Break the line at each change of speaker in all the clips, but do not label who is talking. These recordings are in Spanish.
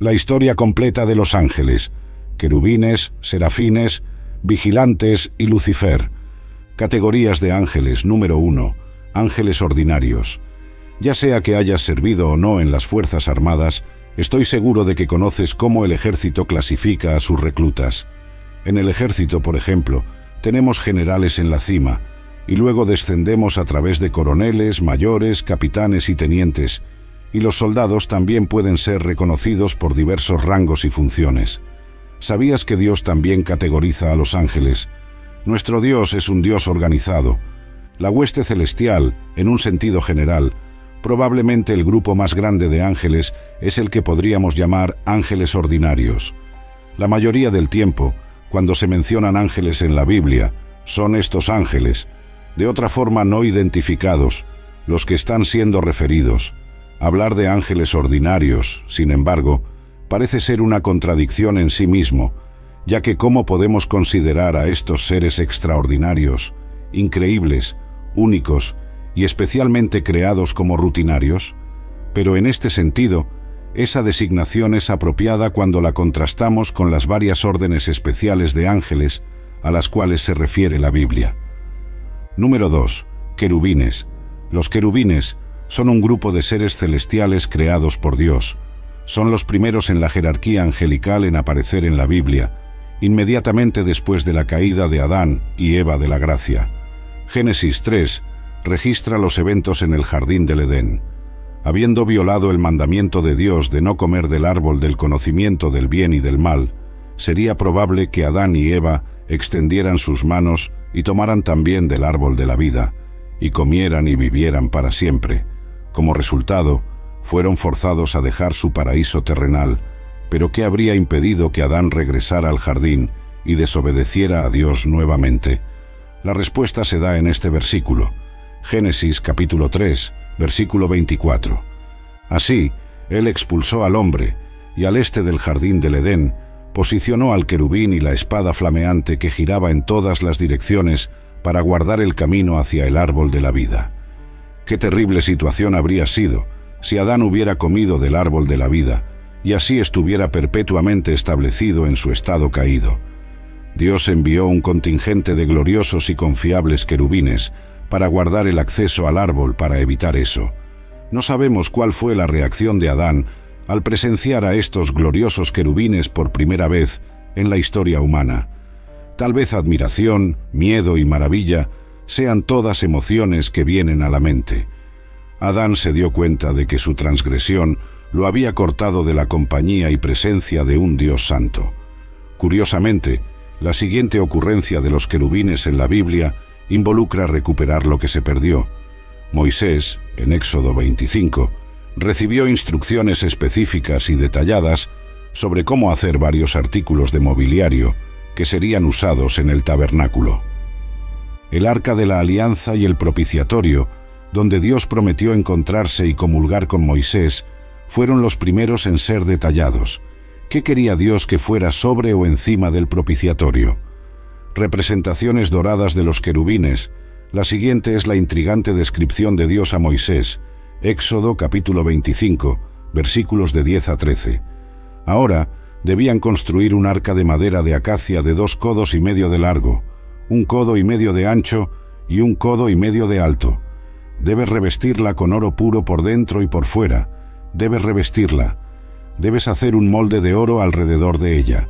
La historia completa de los ángeles: querubines, serafines, vigilantes y Lucifer. Categorías de ángeles. Número 1. Ángeles ordinarios. Ya sea que hayas servido o no en las Fuerzas Armadas, estoy seguro de que conoces cómo el ejército clasifica a sus reclutas. En el ejército, por ejemplo, tenemos generales en la cima, y luego descendemos a través de coroneles, mayores, capitanes y tenientes, y los soldados también pueden ser reconocidos por diversos rangos y funciones. ¿Sabías que Dios también categoriza a los ángeles? Nuestro Dios es un Dios organizado. La hueste celestial, en un sentido general, probablemente el grupo más grande de ángeles es el que podríamos llamar ángeles ordinarios. La mayoría del tiempo, cuando se mencionan ángeles en la Biblia, son estos ángeles, de otra forma no identificados, los que están siendo referidos. Hablar de ángeles ordinarios, sin embargo, parece ser una contradicción en sí mismo, ya que ¿cómo podemos considerar a estos seres extraordinarios, increíbles, únicos y especialmente creados como rutinarios? Pero en este sentido, esa designación es apropiada cuando la contrastamos con las varias órdenes especiales de ángeles a las cuales se refiere la Biblia. Número 2. Querubines. Los querubines son un grupo de seres celestiales creados por Dios. Son los primeros en la jerarquía angelical en aparecer en la Biblia, inmediatamente después de la caída de Adán y Eva de la gracia. Génesis 3 registra los eventos en el jardín del Edén. Habiendo violado el mandamiento de Dios de no comer del árbol del conocimiento del bien y del mal, sería probable que Adán y Eva extendieran sus manos y tomaran también del árbol de la vida, y comieran y vivieran para siempre. Como resultado, fueron forzados a dejar su paraíso terrenal. Pero ¿qué habría impedido que Adán regresara al jardín y desobedeciera a Dios nuevamente? La respuesta se da en este versículo. Génesis capítulo 3, versículo 24. Así, Él expulsó al hombre, y al este del jardín del Edén, posicionó al querubín y la espada flameante que giraba en todas las direcciones para guardar el camino hacia el árbol de la vida. Qué terrible situación habría sido si Adán hubiera comido del árbol de la vida, y así estuviera perpetuamente establecido en su estado caído. Dios envió un contingente de gloriosos y confiables querubines para guardar el acceso al árbol para evitar eso. No sabemos cuál fue la reacción de Adán al presenciar a estos gloriosos querubines por primera vez en la historia humana. Tal vez admiración, miedo y maravilla sean todas emociones que vienen a la mente. Adán se dio cuenta de que su transgresión lo había cortado de la compañía y presencia de un Dios santo. Curiosamente, la siguiente ocurrencia de los querubines en la Biblia involucra recuperar lo que se perdió. Moisés, en Éxodo 25, recibió instrucciones específicas y detalladas sobre cómo hacer varios artículos de mobiliario que serían usados en el tabernáculo. El arca de la alianza y el propiciatorio, donde Dios prometió encontrarse y comulgar con Moisés, fueron los primeros en ser detallados. ¿Qué quería Dios que fuera sobre o encima del propiciatorio? Representaciones doradas de los querubines. La siguiente es la intrigante descripción de Dios a Moisés, Éxodo capítulo 25, versículos de 10 a 13. Ahora debían construir un arca de madera de acacia de 2 codos y medio de largo, 1 codo y medio de ancho y 1 codo y medio de alto. Debes revestirla con oro puro por dentro y por fuera. Debes revestirla. Debes hacer un molde de oro alrededor de ella.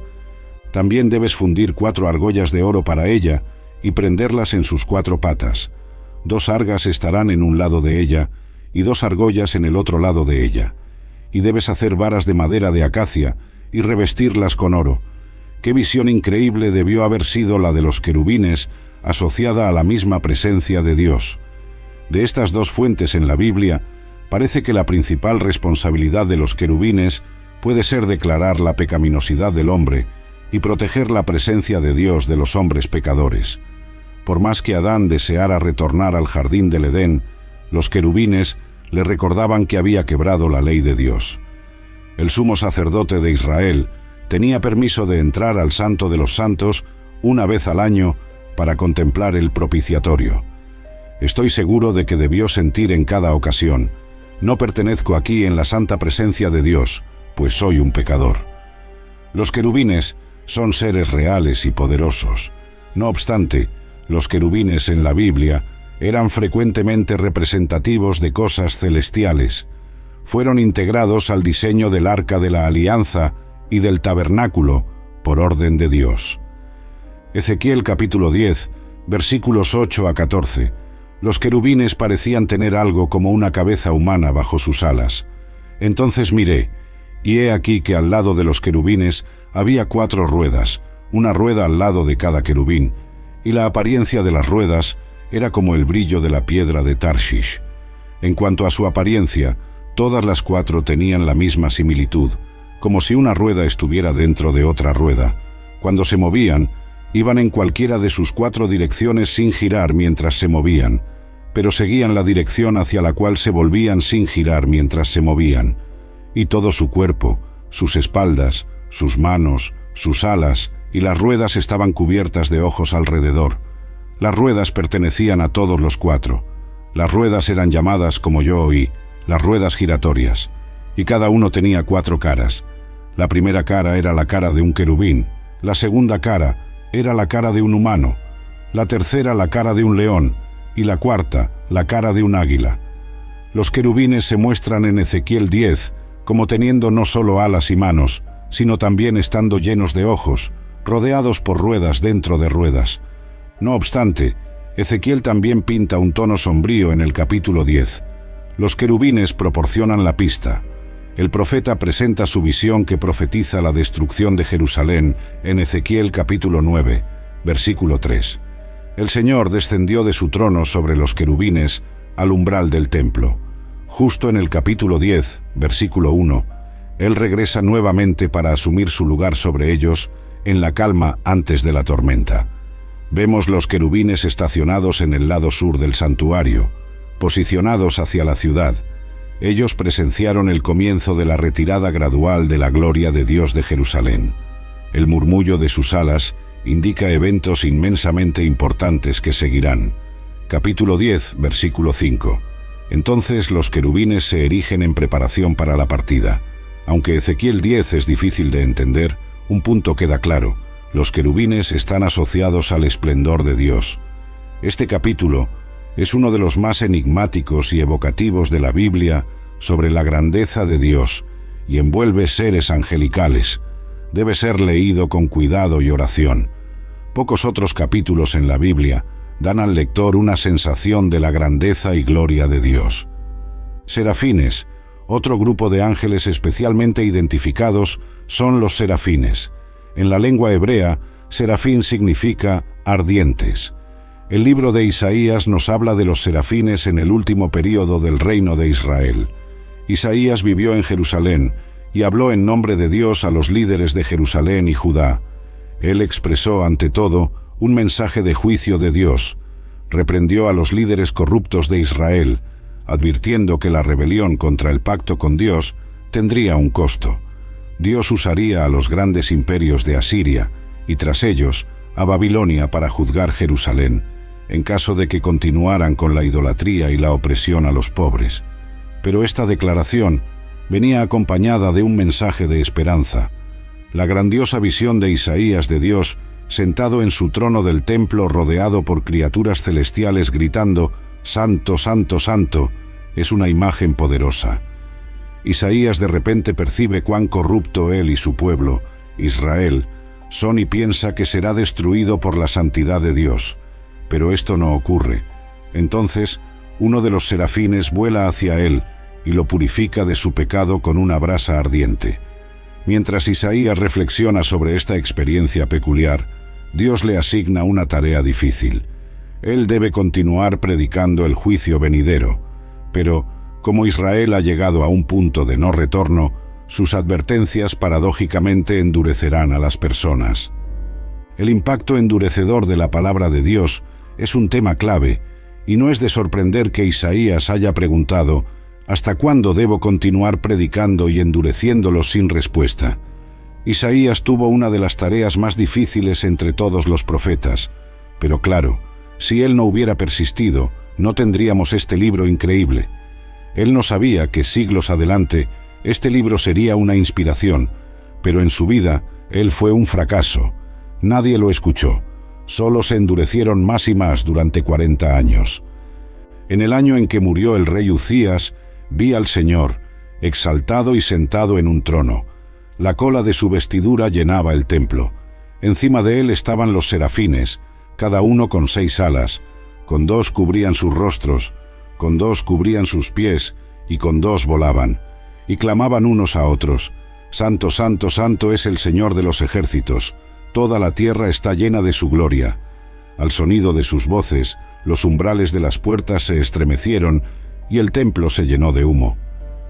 También debes fundir 4 argollas de oro para ella y prenderlas en sus 4 patas. 2 argas estarán en un lado de ella y 2 argollas en el otro lado de ella. Y debes hacer varas de madera de acacia y revestirlas con oro. Qué visión increíble debió haber sido la de los querubines asociada a la misma presencia de Dios. De estas 2 fuentes en la Biblia, parece que la principal responsabilidad de los querubines puede ser declarar la pecaminosidad del hombre y proteger la presencia de Dios de los hombres pecadores. Por más que Adán deseara retornar al jardín del Edén, los querubines le recordaban que había quebrado la ley de Dios. El sumo sacerdote de Israel tenía permiso de entrar al Santo de los Santos una vez al año para contemplar el propiciatorio. Estoy seguro de que debió sentir en cada ocasión: no pertenezco aquí en la santa presencia de Dios, pues soy un pecador. Los querubines son seres reales y poderosos. No obstante, los querubines en la Biblia eran frecuentemente representativos de cosas celestiales. Fueron integrados al diseño del Arca de la Alianza y del Tabernáculo por orden de Dios. Ezequiel capítulo 10, versículos 8 a 14. Los querubines parecían tener algo como una cabeza humana bajo sus alas. Entonces miré, y he aquí que al lado de los querubines había 4 ruedas, una rueda al lado de cada querubín, y la apariencia de las ruedas era como el brillo de la piedra de Tarshish. En cuanto a su apariencia, todas las 4 tenían la misma similitud, como si una rueda estuviera dentro de otra rueda. Cuando se movían, iban en cualquiera de sus 4 direcciones sin girar mientras se movían, pero seguían la dirección hacia la cual se volvían sin girar mientras se movían. Y todo su cuerpo, sus espaldas, sus manos, sus alas y las ruedas estaban cubiertas de ojos alrededor. Las ruedas pertenecían a todos los 4. Las ruedas eran llamadas, como yo oí, las ruedas giratorias, y cada uno tenía 4 caras. La primera cara era la cara de un querubín, la segunda cara era la cara de un humano, la tercera la cara de un león, y la cuarta la cara de un águila. Los querubines se muestran en Ezequiel 10 como teniendo no solo alas y manos, sino también estando llenos de ojos, rodeados por ruedas dentro de ruedas. No obstante, Ezequiel también pinta un tono sombrío en el capítulo 10. Los querubines proporcionan la pista. El profeta presenta su visión que profetiza la destrucción de Jerusalén en Ezequiel capítulo 9, versículo 3. El Señor descendió de su trono sobre los querubines al umbral del templo. Justo en el capítulo 10, versículo 1, Él regresa nuevamente para asumir su lugar sobre ellos en la calma antes de la tormenta. Vemos los querubines estacionados en el lado sur del santuario, posicionados hacia la ciudad. Ellos presenciaron el comienzo de la retirada gradual de la gloria de Dios de Jerusalén. El murmullo de sus alas indica eventos inmensamente importantes que seguirán. Capítulo 10, versículo 5. Entonces los querubines se erigen en preparación para la partida. Aunque Ezequiel 10 es difícil de entender, un punto queda claro: los querubines están asociados al esplendor de Dios. Este capítulo es uno de los más enigmáticos y evocativos de la Biblia sobre la grandeza de Dios y envuelve seres angelicales. Debe ser leído con cuidado y oración. Pocos otros capítulos en la Biblia dan al lector una sensación de la grandeza y gloria de Dios. Serafines, otro grupo de ángeles especialmente identificados, son los serafines. En la lengua hebrea, serafín significa ardientes. El libro de Isaías nos habla de los serafines en el último período del reino de Israel. Isaías vivió en Jerusalén y habló en nombre de Dios a los líderes de Jerusalén y Judá. Él expresó, ante todo, un mensaje de juicio de Dios. Reprendió a los líderes corruptos de Israel, advirtiendo que la rebelión contra el pacto con Dios tendría un costo. Dios usaría a los grandes imperios de Asiria y tras ellos a Babilonia para juzgar Jerusalén, en caso de que continuaran con la idolatría y la opresión a los pobres. Pero esta declaración venía acompañada de un mensaje de esperanza. La grandiosa visión de Isaías de Dios sentado en su trono del templo rodeado por criaturas celestiales gritando «Santo, Santo, Santo», es una imagen poderosa. Isaías de repente percibe cuán corrupto él y su pueblo, Israel, son y piensa que será destruido por la santidad de Dios. Pero esto no ocurre. Entonces, uno de los serafines vuela hacia él y lo purifica de su pecado con una brasa ardiente. Mientras Isaías reflexiona sobre esta experiencia peculiar, Dios le asigna una tarea difícil. Él debe continuar predicando el juicio venidero, pero, como Israel ha llegado a un punto de no retorno, sus advertencias paradójicamente endurecerán a las personas. El impacto endurecedor de la palabra de Dios es un tema clave, y no es de sorprender que Isaías haya preguntado ¿hasta cuándo debo continuar predicando y endureciéndolos sin respuesta? Isaías tuvo una de las tareas más difíciles entre todos los profetas, pero claro, si él no hubiera persistido, no tendríamos este libro increíble. Él no sabía que siglos adelante Este libro sería una inspiración, pero en su vida él fue un fracaso. Nadie lo escuchó. Solo se endurecieron más y más durante 40 años. En el año en que murió el rey Uzías, vi al Señor, exaltado y sentado en un trono. La cola de su vestidura llenaba el templo. Encima de él estaban los serafines, cada uno con 6 alas. Con 2 cubrían sus rostros, con 2 cubrían sus pies, y con 2 volaban. Y clamaban unos a otros: Santo, santo, santo es el Señor de los ejércitos. Toda la tierra está llena de su gloria. Al sonido de sus voces, los umbrales de las puertas se estremecieron y el templo se llenó de humo.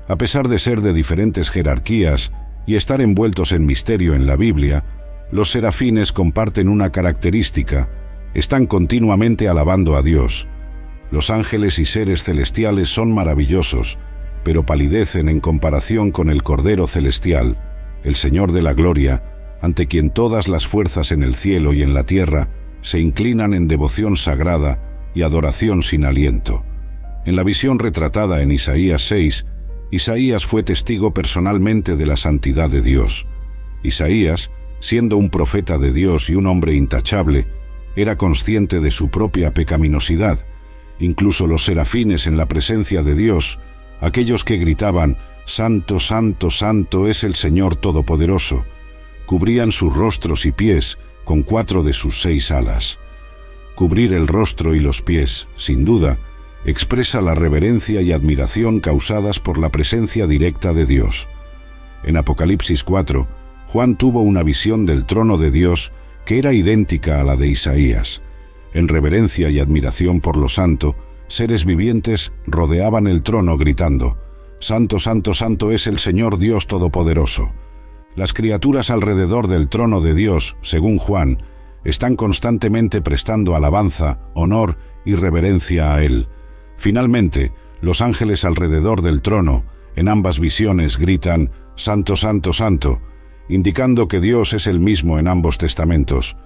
A pesar de ser de diferentes jerarquías y estar envueltos en misterio en la Biblia, los serafines comparten una característica: están continuamente alabando a Dios. Los ángeles y seres celestiales son maravillosos, pero palidecen en comparación con el Cordero Celestial, el Señor de la Gloria, ante quien todas las fuerzas en el cielo y en la tierra se inclinan en devoción sagrada y adoración sin aliento. En la visión retratada en Isaías 6, Isaías fue testigo personalmente de la santidad de Dios. Isaías, siendo un profeta de Dios y un hombre intachable, era consciente de su propia pecaminosidad. Incluso los serafines en la presencia de Dios, aquellos que gritaban: Santo, santo, santo es el Señor Todopoderoso, cubrían sus rostros y pies con 4 de sus 6 alas. Cubrir el rostro y los pies, sin duda, expresa la reverencia y admiración causadas por la presencia directa de Dios. En Apocalipsis 4, Juan tuvo una visión del trono de Dios que era idéntica a la de Isaías. En reverencia y admiración por lo santo, seres vivientes rodeaban el trono gritando: Santo, santo, santo es el Señor Dios Todopoderoso. Las criaturas alrededor del trono de Dios, según Juan, están constantemente prestando alabanza, honor y reverencia a Él. Finalmente, los ángeles alrededor del trono, en ambas visiones, gritan: Santo, santo, santo, indicando que Dios es el mismo en ambos testamentos.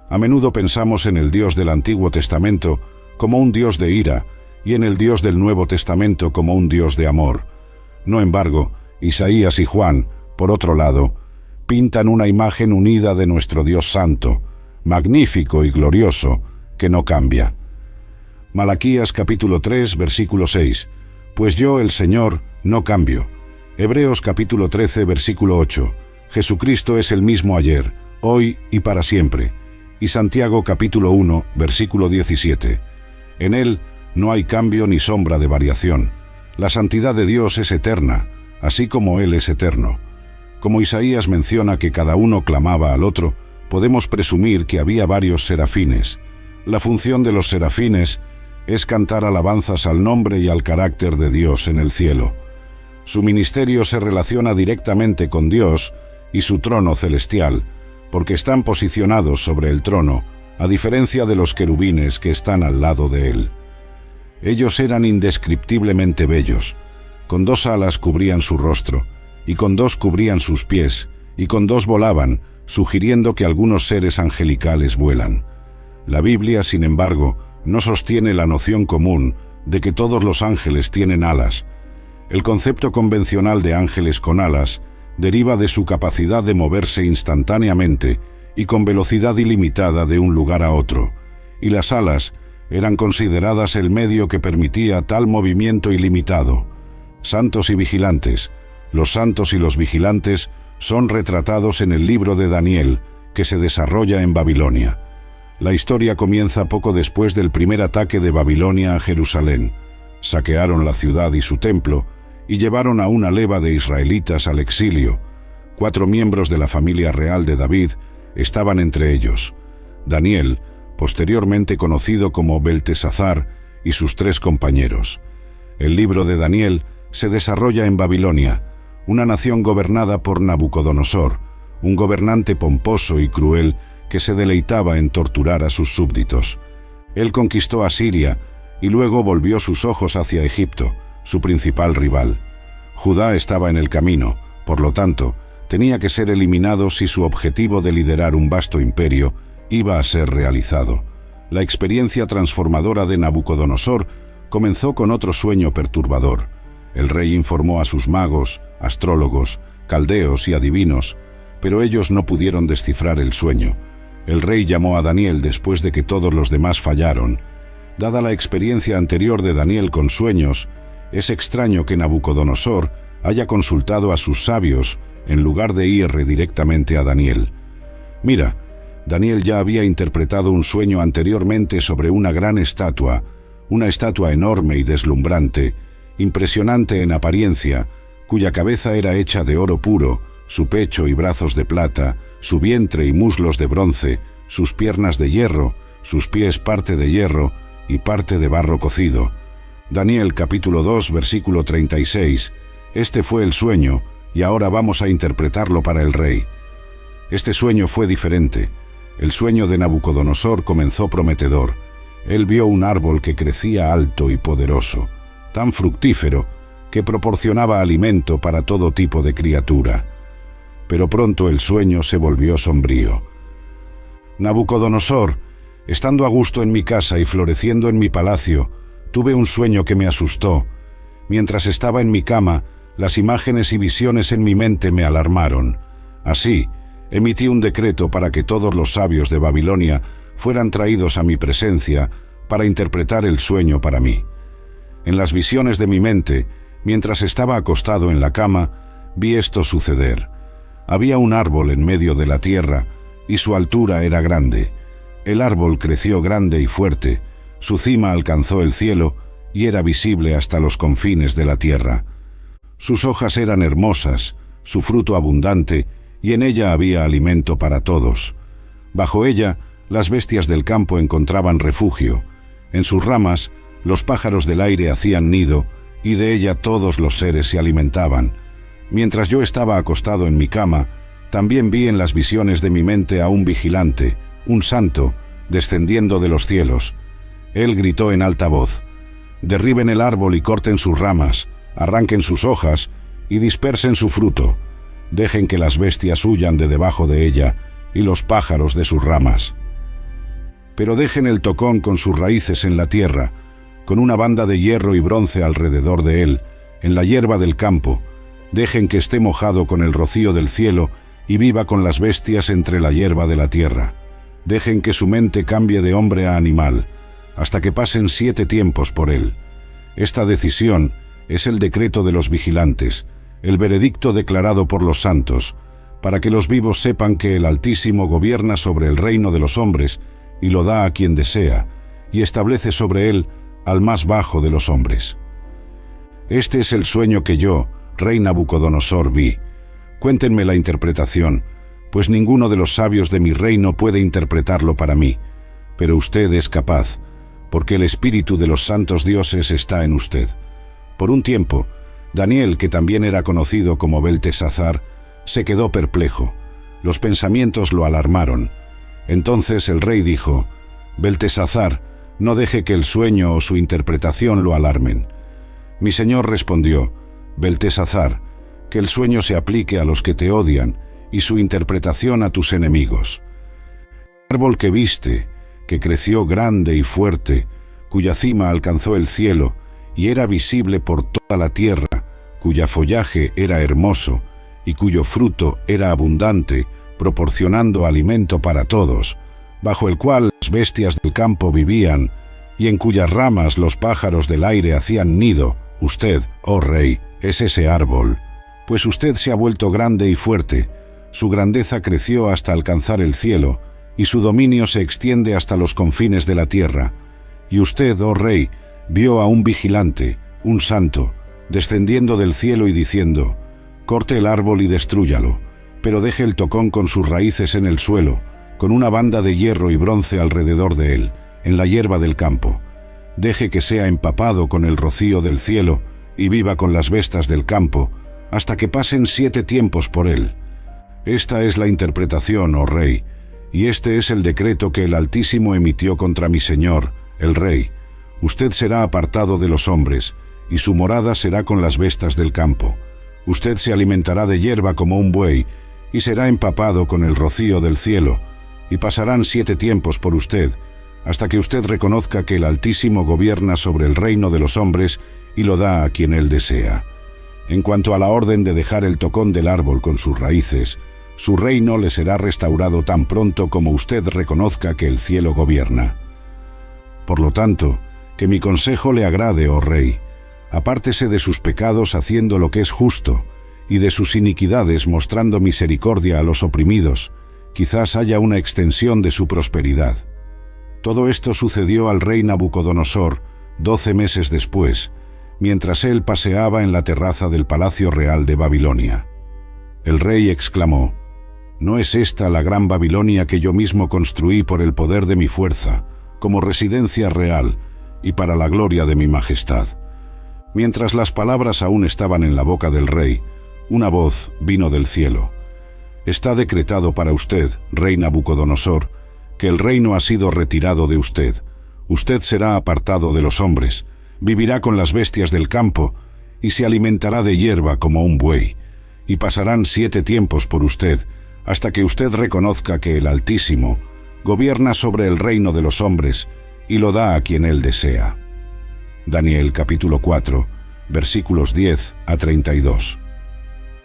A menudo pensamos en el Dios del Antiguo Testamento como un Dios de ira y en el Dios del Nuevo Testamento como un Dios de amor. No embargo, Isaías y Juan, por otro lado, pintan una imagen unida de nuestro Dios santo, magnífico y glorioso, que no cambia. Malaquías capítulo 3, versículo 6. Pues yo, el Señor, no cambio. Hebreos capítulo 13, versículo 8. Jesucristo es el mismo ayer, hoy y para siempre. Y Santiago capítulo 1, versículo 17. En Él no hay cambio ni sombra de variación. La santidad de Dios es eterna, así como Él es eterno. Como Isaías menciona que cada uno clamaba al otro, podemos presumir que había varios serafines. La función de los serafines es cantar alabanzas al nombre y al carácter de Dios en el cielo. Su ministerio se relaciona directamente con Dios y su trono celestial, porque están posicionados sobre el trono, a diferencia de los querubines que están al lado de él. Ellos eran indescriptiblemente bellos. Con 2 alas cubrían su rostro, y con 2 cubrían sus pies, y con 2 volaban, sugiriendo que algunos seres angelicales vuelan. La Biblia, sin embargo, no sostiene la noción común de que todos los ángeles tienen alas. El concepto convencional de ángeles con alas deriva de su capacidad de moverse instantáneamente y con velocidad ilimitada de un lugar a otro, y las alas eran consideradas el medio que permitía tal movimiento ilimitado. Santos y vigilantes. Los santos y los vigilantes son retratados en el libro de Daniel, que se desarrolla en Babilonia. La historia comienza poco después del primer ataque de Babilonia a Jerusalén. Saquearon la ciudad y su templo, y llevaron a una leva de israelitas al exilio. 4 miembros de la familia real de David estaban entre ellos: Daniel, posteriormente conocido como Beltesazar, y sus 3 compañeros. El libro de Daniel se desarrolla en Babilonia, una nación gobernada por Nabucodonosor, un gobernante pomposo y cruel que se deleitaba en torturar a sus súbditos. Él conquistó a Siria y luego volvió sus ojos hacia Egipto, su principal rival. Judá estaba en el camino, por lo tanto, tenía que ser eliminado si su objetivo de liderar un vasto imperio iba a ser realizado. La experiencia transformadora de Nabucodonosor comenzó con otro sueño perturbador. El rey informó a sus magos, astrólogos, caldeos y adivinos, pero ellos no pudieron descifrar el sueño. El rey llamó a Daniel después de que todos los demás fallaron. Dada la experiencia anterior de Daniel con sueños, es extraño que Nabucodonosor haya consultado a sus sabios en lugar de ir directamente a Daniel. Mira, Daniel ya había interpretado un sueño anteriormente sobre una gran estatua, una estatua enorme y deslumbrante, impresionante en apariencia, cuya cabeza era hecha de oro puro, su pecho y brazos de plata, su vientre y muslos de bronce, sus piernas de hierro, sus pies parte de hierro y parte de barro cocido. Daniel capítulo 2 versículo 36. Este fue el sueño, y ahora vamos a interpretarlo para el rey. Este sueño fue diferente. El sueño de Nabucodonosor comenzó prometedor. Él vio un árbol que crecía alto y poderoso, tan fructífero que proporcionaba alimento para todo tipo de criatura. Pero pronto el sueño se volvió sombrío. Nabucodonosor, estando a gusto en mi casa y floreciendo en mi palacio, tuve un sueño que me asustó. Mientras estaba en mi cama, las imágenes y visiones en mi mente me alarmaron. Así, emití un decreto para que todos los sabios de Babilonia fueran traídos a mi presencia para interpretar el sueño para mí. En las visiones de mi mente, mientras estaba acostado en la cama, vi esto suceder. Había un árbol en medio de la tierra, y su altura era grande. El árbol creció grande y fuerte, su cima alcanzó el cielo, y era visible hasta los confines de la tierra. Sus hojas eran hermosas, su fruto abundante, y en ella había alimento para todos. Bajo ella, las bestias del campo encontraban refugio. En sus ramas, los pájaros del aire hacían nido, y de ella todos los seres se alimentaban. Mientras yo estaba acostado en mi cama, también vi en las visiones de mi mente a un vigilante, un santo, descendiendo de los cielos. Él gritó en alta voz: «Derriben el árbol y corten sus ramas, arranquen sus hojas y dispersen su fruto. Dejen que las bestias huyan de debajo de ella y los pájaros de sus ramas. Pero dejen el tocón con sus raíces en la tierra, con una banda de hierro y bronce alrededor de él, en la hierba del campo. Dejen que esté mojado con el rocío del cielo y viva con las bestias entre la hierba de la tierra. Dejen que su mente cambie de hombre a animal, hasta que pasen 7 tiempos por él. Esta decisión es el decreto de los vigilantes, el veredicto declarado por los santos, para que los vivos sepan que el Altísimo gobierna sobre el reino de los hombres y lo da a quien desea, y establece sobre él al más bajo de los hombres. Este es el sueño que yo, rey Nabucodonosor, vi. Cuéntenme la interpretación, pues ninguno de los sabios de mi reino puede interpretarlo para mí, pero usted es capaz, porque el espíritu de los santos dioses está en usted». Por un tiempo, Daniel, que también era conocido como Beltesazar, se quedó perplejo. Los pensamientos lo alarmaron. Entonces el rey dijo: «Beltesazar, no deje que el sueño o su interpretación lo alarmen». Mi señor respondió: «Beltesazar, que el sueño se aplique a los que te odian y su interpretación a tus enemigos. El árbol que viste, que creció grande y fuerte, cuya cima alcanzó el cielo y era visible por toda la tierra, cuya follaje era hermoso y cuyo fruto era abundante, proporcionando alimento para todos, bajo el cual las bestias del campo vivían y en cuyas ramas los pájaros del aire hacían nido, usted, oh rey, es ese árbol, pues usted se ha vuelto grande y fuerte, su grandeza creció hasta alcanzar el cielo, y su dominio se extiende hasta los confines de la tierra. Y usted, oh rey, vio a un vigilante, un santo, descendiendo del cielo y diciendo: «Corte el árbol y destrúyalo, pero deje el tocón con sus raíces en el suelo, con una banda de hierro y bronce alrededor de él, en la hierba del campo. Deje que sea empapado con el rocío del cielo y viva con las bestas del campo, hasta que pasen 7 tiempos por él». Esta es la interpretación, oh rey, y este es el decreto que el Altísimo emitió contra mi señor, el rey. Usted será apartado de los hombres, y su morada será con las bestas del campo. Usted se alimentará de hierba como un buey, y será empapado con el rocío del cielo, y pasarán 7 tiempos por usted, hasta que usted reconozca que el Altísimo gobierna sobre el reino de los hombres y lo da a quien Él desea. En cuanto a la orden de dejar el tocón del árbol con sus raíces, su reino le será restaurado tan pronto como usted reconozca que el cielo gobierna. Por lo tanto, que mi consejo le agrade, oh rey. Apártese de sus pecados haciendo lo que es justo, y de sus iniquidades mostrando misericordia a los oprimidos. Quizás haya una extensión de su prosperidad. Todo esto sucedió al rey Nabucodonosor 12 meses después, mientras él paseaba en la terraza del Palacio Real de Babilonia. El rey exclamó: ¿No es esta la gran Babilonia que yo mismo construí por el poder de mi fuerza, como residencia real y para la gloria de mi majestad? Mientras las palabras aún estaban en la boca del rey, una voz vino del cielo: Está decretado para usted, rey Nabucodonosor, que el reino ha sido retirado de usted. Usted será apartado de los hombres, vivirá con las bestias del campo y se alimentará de hierba como un buey. Y pasarán 7 tiempos por usted, hasta que usted reconozca que el Altísimo gobierna sobre el reino de los hombres y lo da a quien Él desea. Daniel capítulo 4, versículos 10 a 32.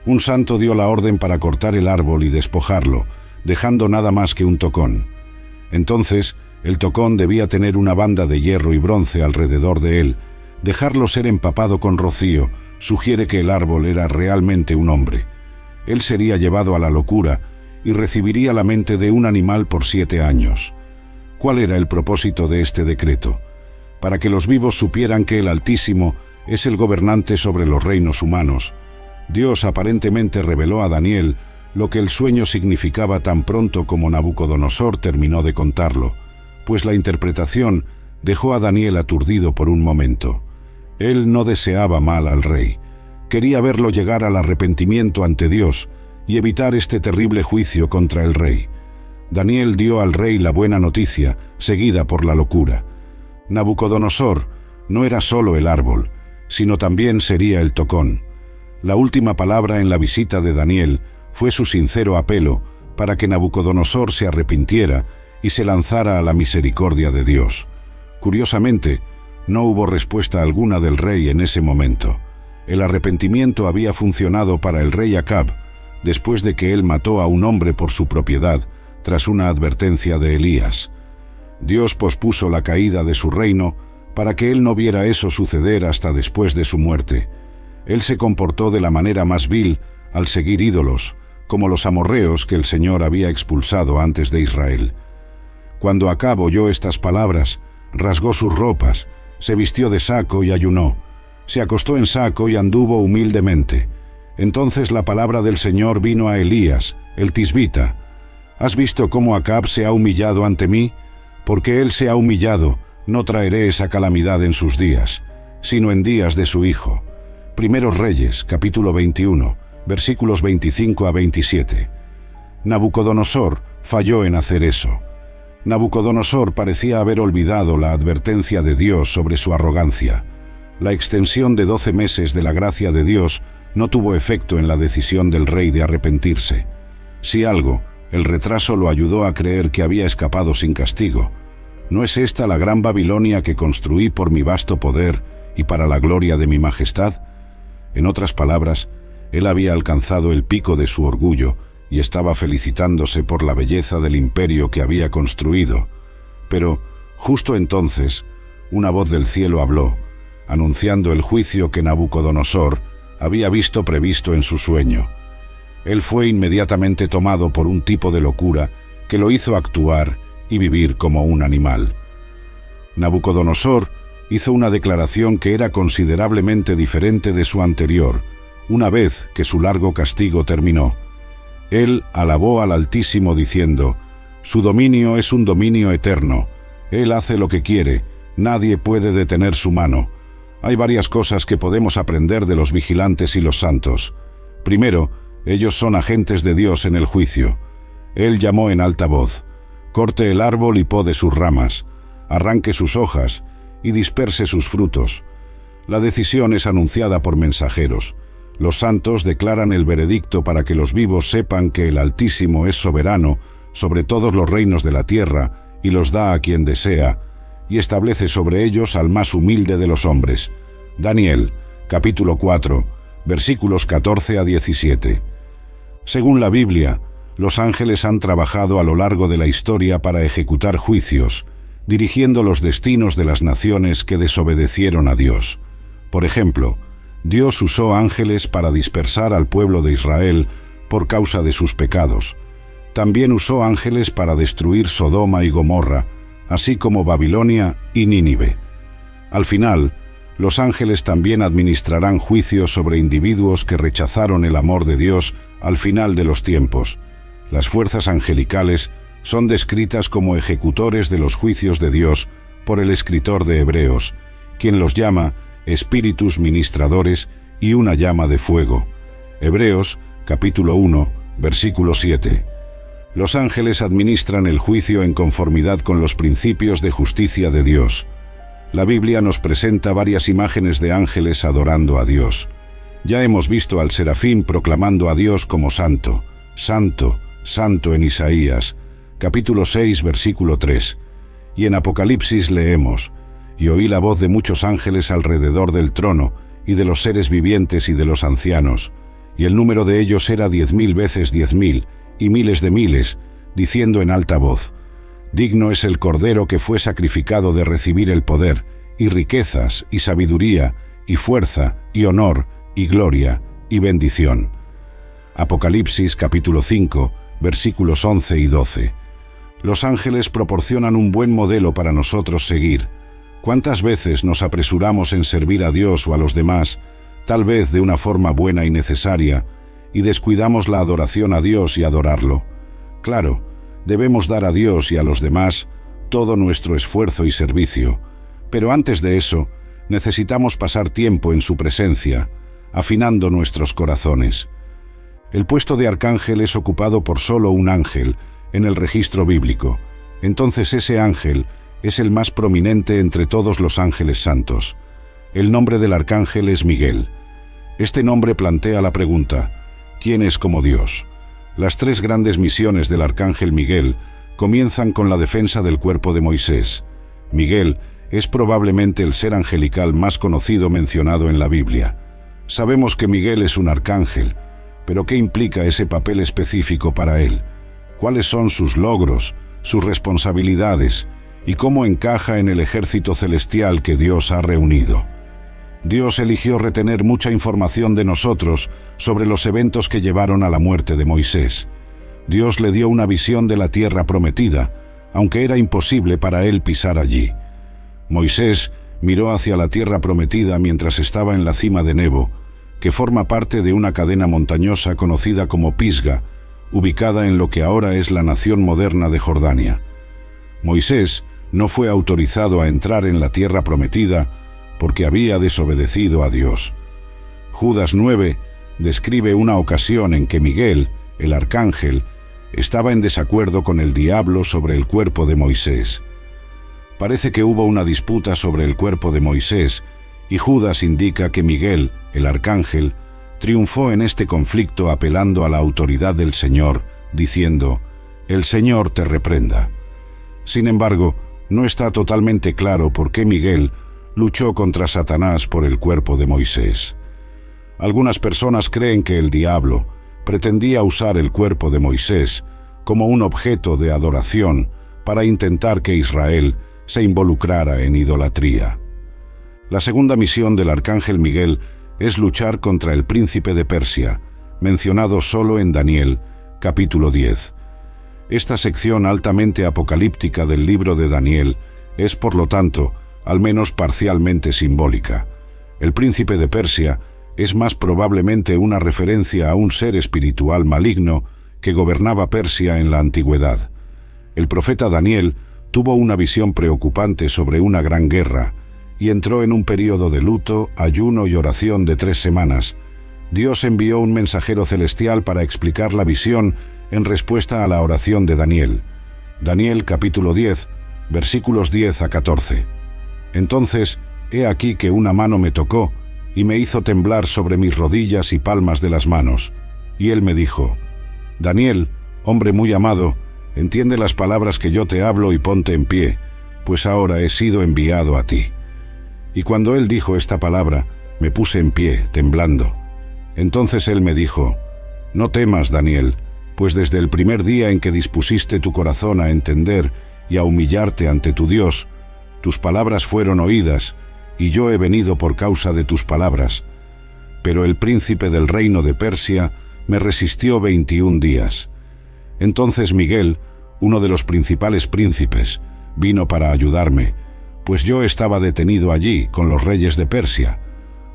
Un santo dio la orden para cortar el árbol y despojarlo, dejando nada más que un tocón. Entonces, el tocón debía tener una banda de hierro y bronce alrededor de él. Dejarlo ser empapado con rocío sugiere que el árbol era realmente un hombre. Él sería llevado a la locura y recibiría la mente de un animal por 7 años. ¿Cuál era el propósito de este decreto? Para que los vivos supieran que el Altísimo es el gobernante sobre los reinos humanos. Dios aparentemente reveló a Daniel lo que el sueño significaba tan pronto como Nabucodonosor terminó de contarlo, pues la interpretación dejó a Daniel aturdido por un momento. Él no deseaba mal al rey. Quería verlo llegar al arrepentimiento ante Dios y evitar este terrible juicio contra el rey. Daniel dio al rey la buena noticia, seguida por la locura. Nabucodonosor no era solo el árbol, sino también sería el tocón. La última palabra en la visita de Daniel fue su sincero apelo para que Nabucodonosor se arrepintiera y se lanzara a la misericordia de Dios. Curiosamente, no hubo respuesta alguna del rey en ese momento. El arrepentimiento había funcionado para el rey Acab, después de que él mató a un hombre por su propiedad, tras una advertencia de Elías. Dios pospuso la caída de su reino para que él no viera eso suceder hasta después de su muerte. Él se comportó de la manera más vil al seguir ídolos, como los amorreos que el Señor había expulsado antes de Israel. Cuando Acab oyó estas palabras, rasgó sus ropas, se vistió de saco y ayunó. Se acostó en saco y anduvo humildemente. Entonces la palabra del Señor vino a Elías, el tisbita: ¿Has visto cómo Acab se ha humillado ante mí? Porque él se ha humillado, no traeré esa calamidad en sus días, sino en días de su hijo. Primeros Reyes, capítulo 21, versículos 25 a 27. Nabucodonosor falló en hacer eso. Nabucodonosor parecía haber olvidado la advertencia de Dios sobre su arrogancia. La extensión de 12 meses de la gracia de Dios no tuvo efecto en la decisión del rey de arrepentirse. Si algo, el retraso lo ayudó a creer que había escapado sin castigo. ¿No es esta la gran Babilonia que construí por mi vasto poder y para la gloria de mi majestad? En otras palabras, él había alcanzado el pico de su orgullo y estaba felicitándose por la belleza del imperio que había construido. Pero, justo entonces, una voz del cielo habló, anunciando el juicio que Nabucodonosor había visto previsto en su sueño. Él fue inmediatamente tomado por un tipo de locura que lo hizo actuar y vivir como un animal. Nabucodonosor hizo una declaración que era considerablemente diferente de su anterior, una vez que su largo castigo terminó. Él alabó al Altísimo diciendo: «Su dominio es un dominio eterno. Él hace lo que quiere, nadie puede detener su mano». Hay varias cosas que podemos aprender de los vigilantes y los santos. Primero, ellos son agentes de Dios en el juicio. Él llamó en alta voz: «Corte el árbol y pode sus ramas, arranque sus hojas y disperse sus frutos». La decisión es anunciada por mensajeros. Los santos declaran el veredicto para que los vivos sepan que el Altísimo es soberano sobre todos los reinos de la tierra y los da a quien desea, y establece sobre ellos al más humilde de los hombres. Daniel, capítulo 4, versículos 14 a 17. Según la Biblia, los ángeles han trabajado a lo largo de la historia para ejecutar juicios, dirigiendo los destinos de las naciones que desobedecieron a Dios. Por ejemplo, Dios usó ángeles para dispersar al pueblo de Israel por causa de sus pecados. También usó ángeles para destruir Sodoma y Gomorra, así como Babilonia y Nínive. Al final, los ángeles también administrarán juicios sobre individuos que rechazaron el amor de Dios al final de los tiempos. Las fuerzas angelicales son descritas como ejecutores de los juicios de Dios por el escritor de Hebreos, quien los llama espíritus ministradores y una llama de fuego. Hebreos, capítulo 1, versículo 7. Los ángeles administran el juicio en conformidad con los principios de justicia de Dios. La Biblia nos presenta varias imágenes de ángeles adorando a Dios. Ya hemos visto al serafín proclamando a Dios como santo, santo, santo en Isaías, capítulo 6, versículo 3. Y en Apocalipsis leemos: «Y oí la voz de muchos ángeles alrededor del trono, y de los seres vivientes y de los ancianos, y el número de ellos era 10.000 veces 10.000, y miles de miles, diciendo en alta voz: Digno es el Cordero que fue sacrificado de recibir el poder, y riquezas, y sabiduría, y fuerza, y honor, y gloria, y bendición». Apocalipsis capítulo 5, versículos 11 y 12. Los ángeles proporcionan un buen modelo para nosotros seguir. ¿Cuántas veces nos apresuramos en servir a Dios o a los demás, tal vez de una forma buena y necesaria, y descuidamos la adoración a Dios y adorarlo? Claro, debemos dar a Dios y a los demás todo nuestro esfuerzo y servicio, pero antes de eso, necesitamos pasar tiempo en su presencia, afinando nuestros corazones. El puesto de arcángel es ocupado por solo un ángel en el registro bíblico. Entonces ese ángel es el más prominente entre todos los ángeles santos. El nombre del arcángel es Miguel. Este nombre plantea la pregunta: ¿quién es como Dios? Las tres grandes misiones del arcángel Miguel comienzan con la defensa del cuerpo de Moisés. Miguel es probablemente el ser angelical más conocido mencionado en la Biblia. Sabemos que Miguel es un arcángel, pero ¿qué implica ese papel específico para él? ¿Cuáles son sus logros, sus responsabilidades y cómo encaja en el ejército celestial que Dios ha reunido? Dios eligió retener mucha información de nosotros sobre los eventos que llevaron a la muerte de Moisés. Dios le dio una visión de la tierra prometida, aunque era imposible para él pisar allí. Moisés miró hacia la tierra prometida mientras estaba en la cima de Nebo, que forma parte de una cadena montañosa conocida como Pisga, ubicada en lo que ahora es la nación moderna de Jordania. Moisés no fue autorizado a entrar en la tierra prometida porque había desobedecido a Dios. Judas 9 describe una ocasión en que Miguel, el arcángel, estaba en desacuerdo con el diablo sobre el cuerpo de Moisés. Parece que hubo una disputa sobre el cuerpo de Moisés, y Judas indica que Miguel, el arcángel, triunfó en este conflicto apelando a la autoridad del Señor, diciendo: «El Señor te reprenda». Sin embargo, no está totalmente claro por qué Miguel luchó contra Satanás por el cuerpo de Moisés. Algunas personas creen que el diablo pretendía usar el cuerpo de Moisés como un objeto de adoración para intentar que Israel se involucrara en idolatría. La segunda misión del arcángel Miguel es luchar contra el príncipe de Persia, mencionado solo en Daniel, capítulo 10. Esta sección altamente apocalíptica del libro de Daniel es, por lo tanto, al menos parcialmente simbólica. El príncipe de Persia es más probablemente una referencia a un ser espiritual maligno que gobernaba Persia en la antigüedad. El profeta Daniel tuvo una visión preocupante sobre una gran guerra y entró en un período de luto, ayuno y oración de 3 semanas. Dios envió un mensajero celestial para explicar la visión en respuesta a la oración de Daniel. Daniel capítulo 10, versículos 10 a 14. Entonces, he aquí que una mano me tocó y me hizo temblar sobre mis rodillas y palmas de las manos. Y él me dijo: Daniel, hombre muy amado, entiende las palabras que yo te hablo y ponte en pie, pues ahora he sido enviado a ti. Y cuando él dijo esta palabra, me puse en pie, temblando. Entonces él me dijo: no temas, Daniel, pues desde el primer día en que dispusiste tu corazón a entender y a humillarte ante tu Dios, tus palabras fueron oídas, y yo he venido por causa de tus palabras. Pero el príncipe del reino de Persia me resistió 21 días. Entonces Miguel, uno de los principales príncipes, vino para ayudarme, pues yo estaba detenido allí con los reyes de Persia.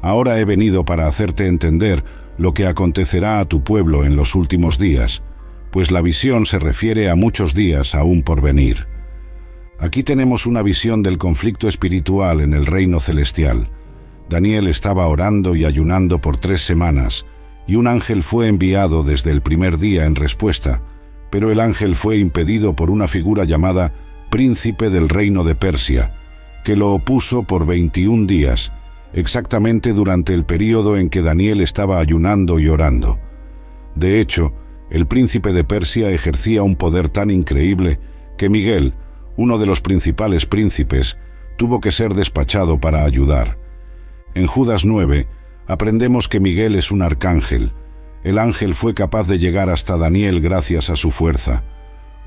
Ahora he venido para hacerte entender lo que acontecerá a tu pueblo en los últimos días, pues la visión se refiere a muchos días aún por venir. Aquí tenemos una visión del conflicto espiritual en el reino celestial. Daniel estaba orando y ayunando por 3 semanas, y un ángel fue enviado desde el primer día en respuesta, pero el ángel fue impedido por una figura llamada Príncipe del Reino de Persia, que lo opuso por 21 días, exactamente durante el período en que Daniel estaba ayunando y orando. De hecho, el príncipe de Persia ejercía un poder tan increíble que Miguel, uno de los principales príncipes, tuvo que ser despachado para ayudar. En Judas 9, aprendemos que Miguel es un arcángel. El ángel fue capaz de llegar hasta Daniel gracias a su fuerza.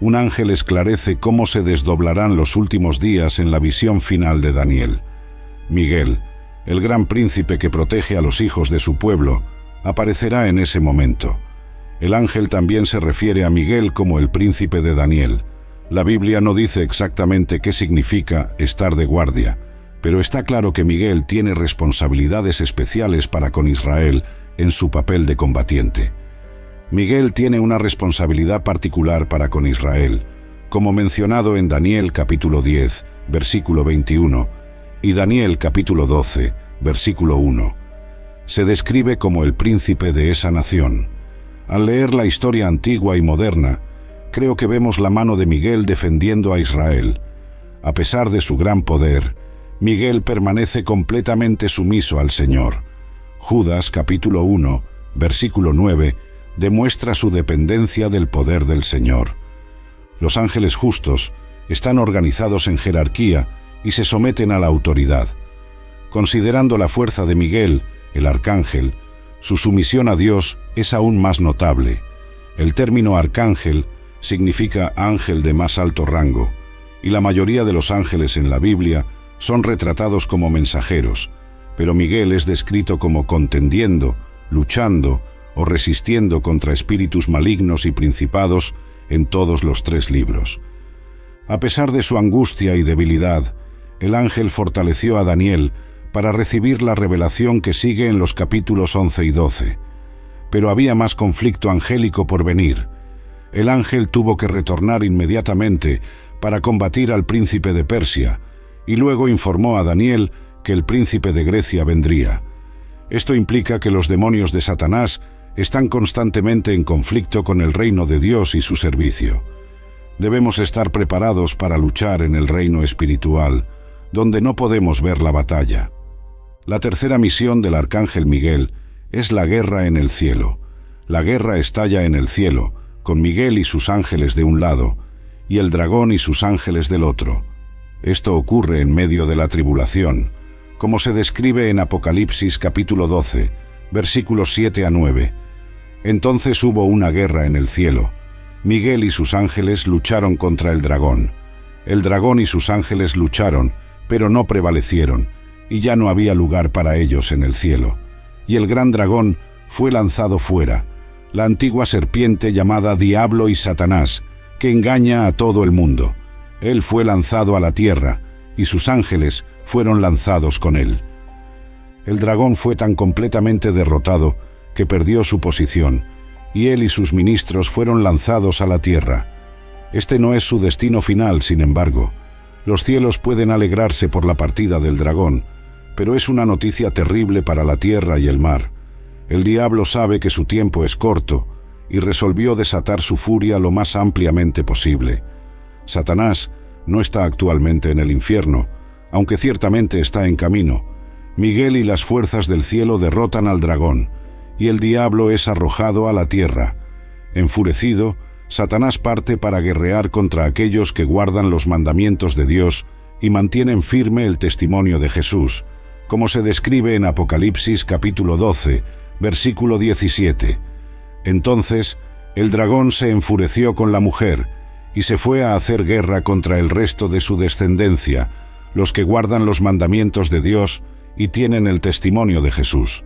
Un ángel esclarece cómo se desdoblarán los últimos días en la visión final de Daniel. Miguel, el gran príncipe que protege a los hijos de su pueblo, aparecerá en ese momento. El ángel también se refiere a Miguel como el príncipe de Daniel. La Biblia no dice exactamente qué significa estar de guardia, pero está claro que Miguel tiene responsabilidades especiales para con Israel en su papel de combatiente. Miguel tiene una responsabilidad particular para con Israel, como mencionado en Daniel capítulo 10, versículo 21, y Daniel capítulo 12, versículo 1. Se describe como el príncipe de esa nación. Al leer la historia antigua y moderna, creo que vemos la mano de Miguel defendiendo a Israel. A pesar de su gran poder, Miguel permanece completamente sumiso al Señor. Judas capítulo 1, versículo 9, demuestra su dependencia del poder del Señor. Los ángeles justos están organizados en jerarquía y se someten a la autoridad. Considerando la fuerza de Miguel, el arcángel, su sumisión a Dios es aún más notable. El término arcángel significa ángel de más alto rango, y la mayoría de los ángeles en la Biblia son retratados como mensajeros, pero Miguel es descrito como contendiendo, luchando o resistiendo contra espíritus malignos y principados en todos los 3 libros. A pesar de su angustia y debilidad, el ángel fortaleció a Daniel para recibir la revelación que sigue en los capítulos 11 y 12. Pero había más conflicto angélico por venir. El ángel tuvo que retornar inmediatamente para combatir al príncipe de Persia, y luego informó a Daniel que el príncipe de Grecia vendría. Esto implica que los demonios de Satanás están constantemente en conflicto con el reino de Dios y su servicio. Debemos estar preparados para luchar en el reino espiritual, donde no podemos ver la batalla. La tercera misión del arcángel Miguel es la guerra en el cielo. La guerra estalla en el cielo, con Miguel y sus ángeles de un lado, y el dragón y sus ángeles del otro. Esto ocurre en medio de la tribulación, como se describe en Apocalipsis capítulo 12, versículos 7 a 9. Entonces hubo una guerra en el cielo. Miguel y sus ángeles lucharon contra el dragón. El dragón y sus ángeles lucharon, pero no prevalecieron, y ya no había lugar para ellos en el cielo. Y el gran dragón fue lanzado fuera, la antigua serpiente llamada Diablo y Satanás, que engaña a todo el mundo. Él fue lanzado a la tierra, y sus ángeles fueron lanzados con él. El dragón fue tan completamente derrotado que perdió su posición, y él y sus ministros fueron lanzados a la tierra. Este no es su destino final, sin embargo. Los cielos pueden alegrarse por la partida del dragón, pero es una noticia terrible para la tierra y el mar. El diablo sabe que su tiempo es corto y resolvió desatar su furia lo más ampliamente posible. Satanás no está actualmente en el infierno, aunque ciertamente está en camino. Miguel y las fuerzas del cielo derrotan al dragón, y el diablo es arrojado a la tierra. Enfurecido, Satanás parte para guerrear contra aquellos que guardan los mandamientos de Dios y mantienen firme el testimonio de Jesús, como se describe en Apocalipsis capítulo 12, versículo 17. Entonces el dragón se enfureció con la mujer y se fue a hacer guerra contra el resto de su descendencia, los que guardan los mandamientos de Dios y tienen el testimonio de Jesús.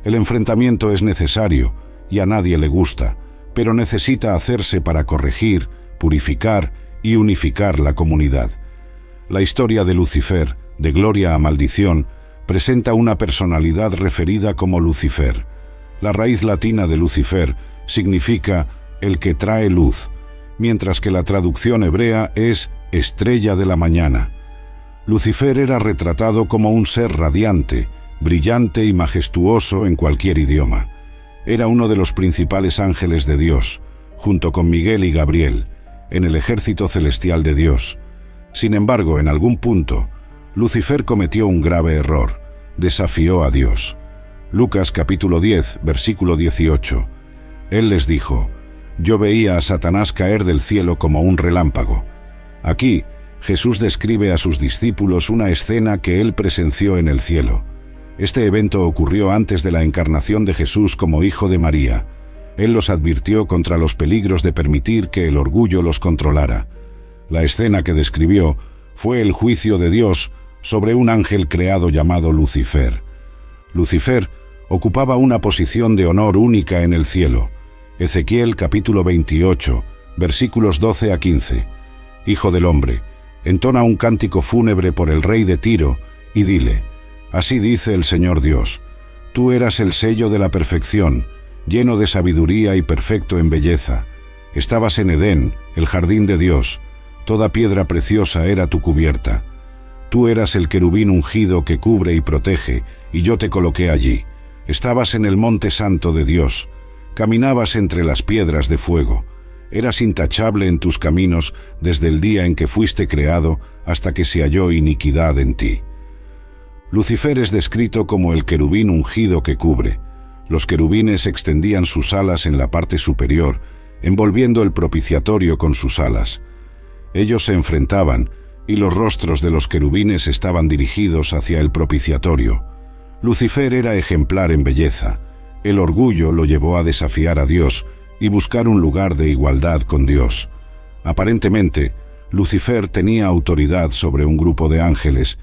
El enfrentamiento es necesario y a nadie le gusta, pero necesita hacerse para corregir, purificar y unificar la comunidad. La historia de Lucifer, de gloria a maldición, presenta una personalidad referida como Lucifer. La raíz latina de Lucifer significa el que trae luz, mientras que la traducción hebrea es estrella de la mañana. Lucifer era retratado como un ser radiante, brillante y majestuoso en cualquier idioma. Era uno de los principales ángeles de Dios, junto con Miguel y Gabriel, en el ejército celestial de Dios. Sin embargo, en algún punto, Lucifer cometió un grave error: desafió a Dios. Lucas capítulo 10, versículo 18. Él les dijo: «Yo veía a Satanás caer del cielo como un relámpago». Aquí, Jesús describe a sus discípulos una escena que él presenció en el cielo. Este evento ocurrió antes de la encarnación de Jesús como hijo de María. Él los advirtió contra los peligros de permitir que el orgullo los controlara. La escena que describió fue el juicio de Dios sobre un ángel creado llamado Lucifer. Lucifer ocupaba una posición de honor única en el cielo. Ezequiel capítulo 28, versículos 12 a 15. Hijo del hombre, entona un cántico fúnebre por el rey de Tiro y dile: así dice el Señor Dios, tú eras el sello de la perfección, lleno de sabiduría y perfecto en belleza. Estabas en Edén, el jardín de Dios. Toda piedra preciosa era tu cubierta. Tú eras el querubín ungido que cubre y protege, y yo te coloqué allí. Estabas en el monte santo de Dios. Caminabas entre las piedras de fuego. Eras intachable en tus caminos desde el día en que fuiste creado hasta que se halló iniquidad en ti. Lucifer es descrito como el querubín ungido que cubre. Los querubines extendían sus alas en la parte superior, envolviendo el propiciatorio con sus alas. Ellos se enfrentaban, y los rostros de los querubines estaban dirigidos hacia el propiciatorio. Lucifer era ejemplar en belleza. El orgullo lo llevó a desafiar a Dios y buscar un lugar de igualdad con Dios. Aparentemente, Lucifer tenía autoridad sobre un grupo de ángeles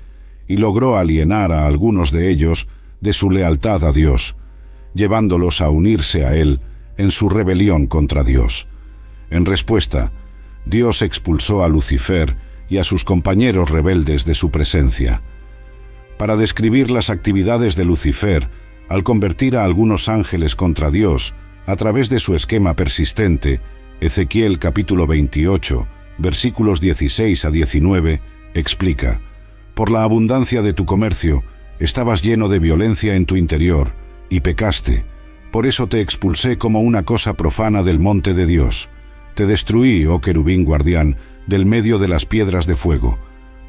y logró alienar a algunos de ellos de su lealtad a Dios, llevándolos a unirse a él en su rebelión contra Dios. En respuesta, Dios expulsó a Lucifer y a sus compañeros rebeldes de su presencia. Para describir las actividades de Lucifer, al convertir a algunos ángeles contra Dios a través de su esquema persistente, Ezequiel capítulo 28, versículos 16 a 19, explica: por la abundancia de tu comercio, estabas lleno de violencia en tu interior, y pecaste. Por eso te expulsé como una cosa profana del monte de Dios. Te destruí, oh querubín guardián, del medio de las piedras de fuego.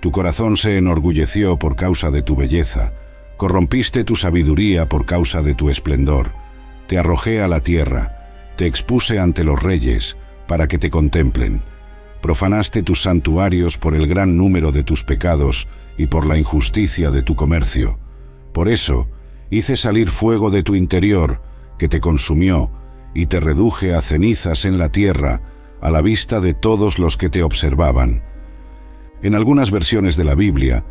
Tu corazón se enorgulleció por causa de tu belleza. Corrompiste tu sabiduría por causa de tu esplendor. Te arrojé a la tierra, te expuse ante los reyes, para que te contemplen. Profanaste tus santuarios por el gran número de tus pecados y por la injusticia de tu comercio. Por eso, hice salir fuego de tu interior, que te consumió, y te reduje a cenizas en la tierra, a la vista de todos los que te observaban. En algunas versiones de la Biblia,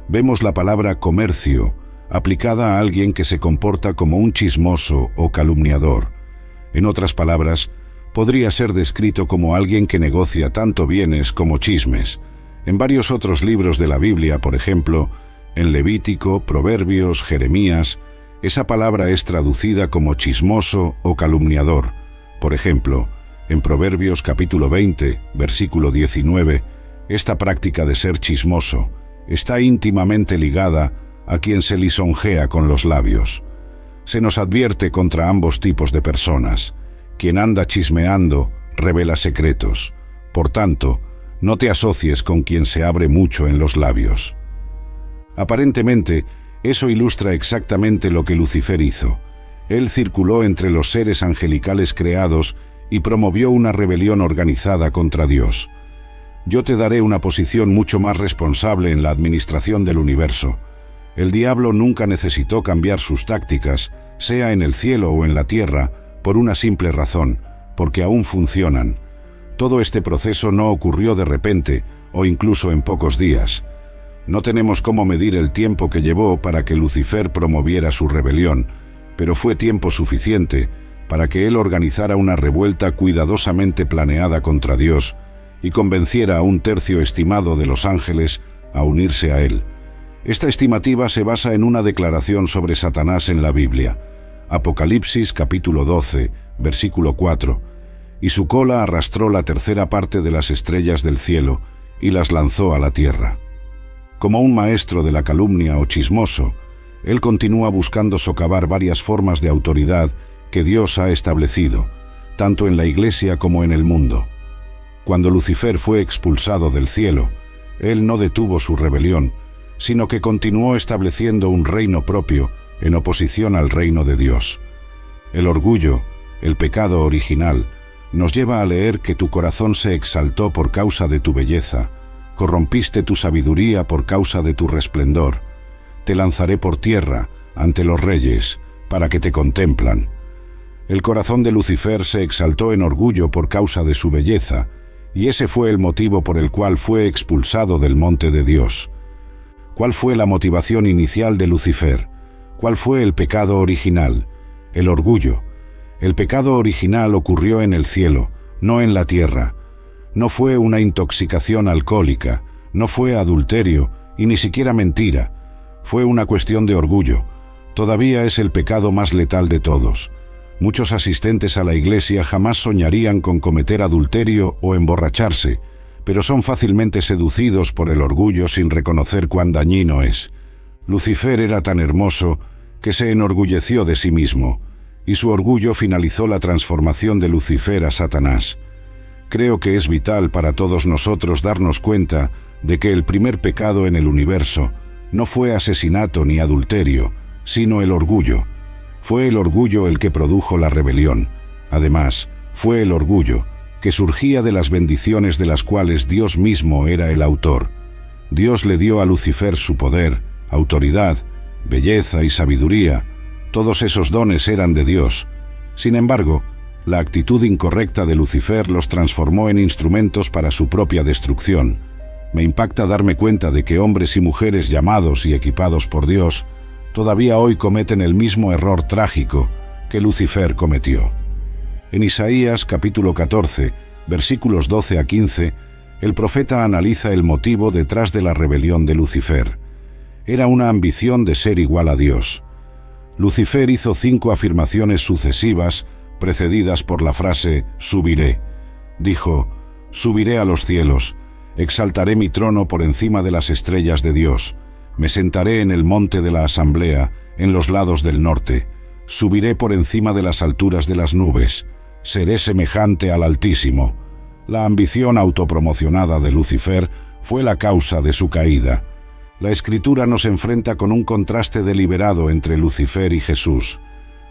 vemos la palabra comercio, aplicada a alguien que se comporta como un chismoso o calumniador. En otras palabras, podría ser descrito como alguien que negocia tanto bienes como chismes. En varios otros libros de la Biblia, por ejemplo, en Levítico, Proverbios, Jeremías, esa palabra es traducida como chismoso o calumniador. Por ejemplo, en Proverbios capítulo 20, versículo 19, esta práctica de ser chismoso está íntimamente ligada a quien se lisonjea con los labios. Se nos advierte contra ambos tipos de personas. Quien anda chismeando revela secretos. Por tanto, no te asocies con quien se abre mucho en los labios. Aparentemente, eso ilustra exactamente lo que Lucifer hizo. Él circuló entre los seres angelicales creados y promovió una rebelión organizada contra Dios. Yo te daré una posición mucho más responsable en la administración del universo. El diablo nunca necesitó cambiar sus tácticas, sea en el cielo o en la tierra, por una simple razón, porque aún funcionan. Todo este proceso no ocurrió de repente, o incluso en pocos días. No tenemos cómo medir el tiempo que llevó para que Lucifer promoviera su rebelión, pero fue tiempo suficiente para que él organizara una revuelta cuidadosamente planeada contra Dios y convenciera a un tercio estimado de los ángeles a unirse a él. Esta estimativa se basa en una declaración sobre Satanás en la Biblia, Apocalipsis capítulo 12, versículo 4, y su cola arrastró la tercera parte de las estrellas del cielo y las lanzó a la tierra. Como un maestro de la calumnia o chismoso, él continúa buscando socavar varias formas de autoridad que Dios ha establecido, tanto en la Iglesia como en el mundo. Cuando Lucifer fue expulsado del cielo, él no detuvo su rebelión, sino que continuó estableciendo un reino propio en oposición al reino de Dios. El orgullo, el pecado original, nos lleva a leer que tu corazón se exaltó por causa de tu belleza, corrompiste tu sabiduría por causa de tu resplendor. Te lanzaré por tierra ante los reyes, para que te contemplan. El corazón de Lucifer se exaltó en orgullo por causa de su belleza, y ese fue el motivo por el cual fue expulsado del monte de Dios. ¿Cuál fue la motivación inicial de Lucifer? ¿Cuál fue el pecado original? El orgullo. El pecado original ocurrió en el cielo, no en la tierra. No fue una intoxicación alcohólica, no fue adulterio y ni siquiera mentira. Fue una cuestión de orgullo. Todavía es el pecado más letal de todos. Muchos asistentes a la iglesia jamás soñarían con cometer adulterio o emborracharse, pero son fácilmente seducidos por el orgullo sin reconocer cuán dañino es. Lucifer era tan hermoso que se enorgulleció de sí mismo, y su orgullo finalizó la transformación de Lucifer a Satanás. Creo que es vital para todos nosotros darnos cuenta de que el primer pecado en el universo no fue asesinato ni adulterio, sino el orgullo. Fue el orgullo el que produjo la rebelión. Además, fue el orgullo que surgía de las bendiciones de las cuales Dios mismo era el autor. Dios le dio a Lucifer su poder, autoridad, belleza y sabiduría. Todos esos dones eran de Dios. Sin embargo, la actitud incorrecta de Lucifer los transformó en instrumentos para su propia destrucción. Me impacta darme cuenta de que hombres y mujeres llamados y equipados por Dios todavía hoy cometen el mismo error trágico que Lucifer cometió. En Isaías capítulo 14, versículos 12 a 15, el profeta analiza el motivo detrás de la rebelión de Lucifer. Era una ambición de ser igual a Dios. Lucifer hizo 5 afirmaciones sucesivas, precedidas por la frase «subiré». Dijo: «Subiré a los cielos, exaltaré mi trono por encima de las estrellas de Dios, me sentaré en el monte de la asamblea, en los lados del norte, subiré por encima de las alturas de las nubes, seré semejante al Altísimo». La ambición autopromocionada de Lucifer fue la causa de su caída. La Escritura nos enfrenta con un contraste deliberado entre Lucifer y Jesús.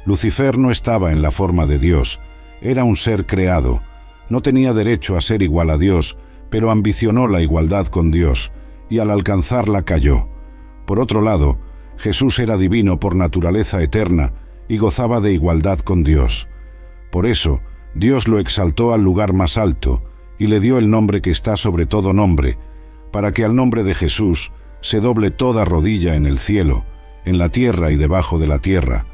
Lucifer no estaba en la forma de Dios, era un ser creado. No tenía derecho a ser igual a Dios, pero ambicionó la igualdad con Dios, y al alcanzarla cayó. Por otro lado, Jesús era divino por naturaleza eterna y gozaba de igualdad con Dios. Por eso, Dios lo exaltó al lugar más alto y le dio el nombre que está sobre todo nombre, para que al nombre de Jesús se doble toda rodilla en el cielo, en la tierra y debajo de la tierra,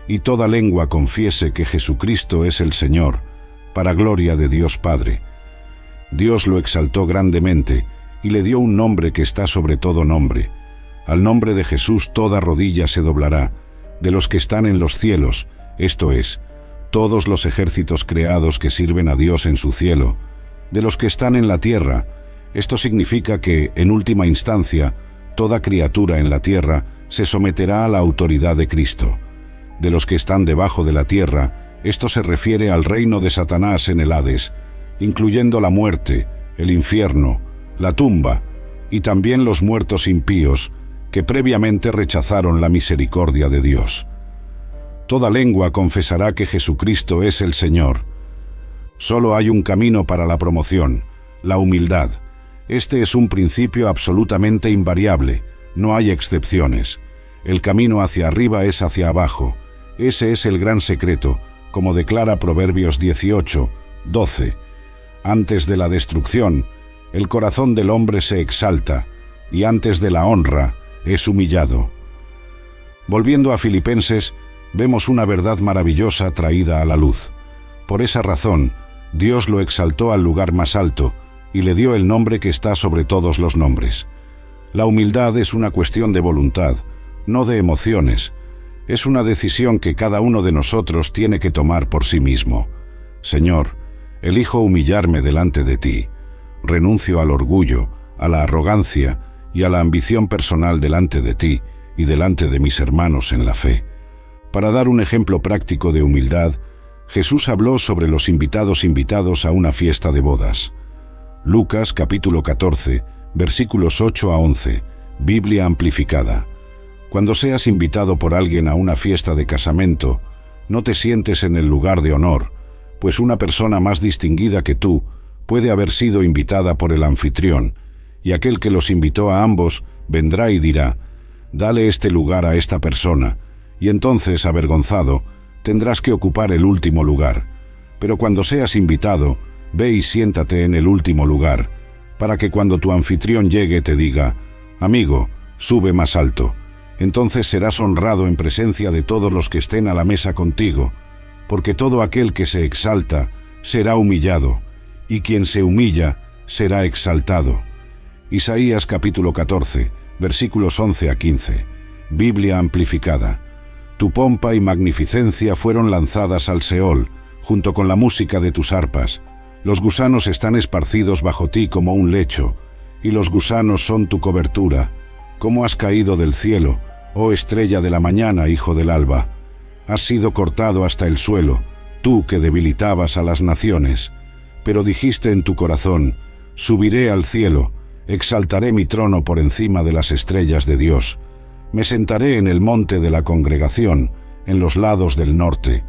y toda lengua confiese que Jesucristo es el Señor, para gloria de Dios Padre. Dios lo exaltó grandemente y le dio un nombre que está sobre todo nombre. Al nombre de Jesús toda rodilla se doblará, de los que están en los cielos, esto es, todos los ejércitos creados que sirven a Dios en su cielo, de los que están en la tierra. Esto significa que, en última instancia, toda criatura en la tierra se someterá a la autoridad de Cristo. De los que están debajo de la tierra, esto se refiere al reino de Satanás en el Hades, incluyendo la muerte, el infierno, la tumba, y también los muertos impíos, que previamente rechazaron la misericordia de Dios. Toda lengua confesará que Jesucristo es el Señor. Solo hay un camino para la promoción, la humildad. Este es un principio absolutamente invariable, no hay excepciones. El camino hacia arriba es hacia abajo. Ese es el gran secreto, como declara Proverbios 18:12. Antes de la destrucción, el corazón del hombre se exalta, y antes de la honra es humillado. Volviendo a Filipenses, vemos una verdad maravillosa traída a la luz. Por esa razón, Dios lo exaltó al lugar más alto y le dio el nombre que está sobre todos los nombres. La humildad es una cuestión de voluntad, no de emociones. Es una decisión que cada uno de nosotros tiene que tomar por sí mismo. Señor, elijo humillarme delante de ti. Renuncio al orgullo, a la arrogancia y a la ambición personal delante de ti y delante de mis hermanos en la fe. Para dar un ejemplo práctico de humildad, Jesús habló sobre los invitados a una fiesta de bodas. Lucas capítulo 14, versículos 8 a 11, Biblia amplificada. Cuando seas invitado por alguien a una fiesta de casamento, no te sientes en el lugar de honor, pues una persona más distinguida que tú puede haber sido invitada por el anfitrión, y aquel que los invitó a ambos vendrá y dirá: «Dale este lugar a esta persona», y entonces, avergonzado, tendrás que ocupar el último lugar. Pero cuando seas invitado, ve y siéntate en el último lugar, para que cuando tu anfitrión llegue te diga: «Amigo, sube más alto». Entonces serás honrado en presencia de todos los que estén a la mesa contigo, porque todo aquel que se exalta será humillado, y quien se humilla será exaltado. Isaías capítulo 14, versículos 11 a 15, Biblia amplificada. Tu pompa y magnificencia fueron lanzadas al Seol, junto con la música de tus arpas. Los gusanos están esparcidos bajo ti como un lecho, y los gusanos son tu cobertura. ¿Cómo has caído del cielo, oh estrella de la mañana, hijo del alba? Has sido cortado hasta el suelo, tú que debilitabas a las naciones. Pero dijiste en tu corazón: subiré al cielo, exaltaré mi trono por encima de las estrellas de Dios. Me sentaré en el monte de la congregación, en los lados del norte.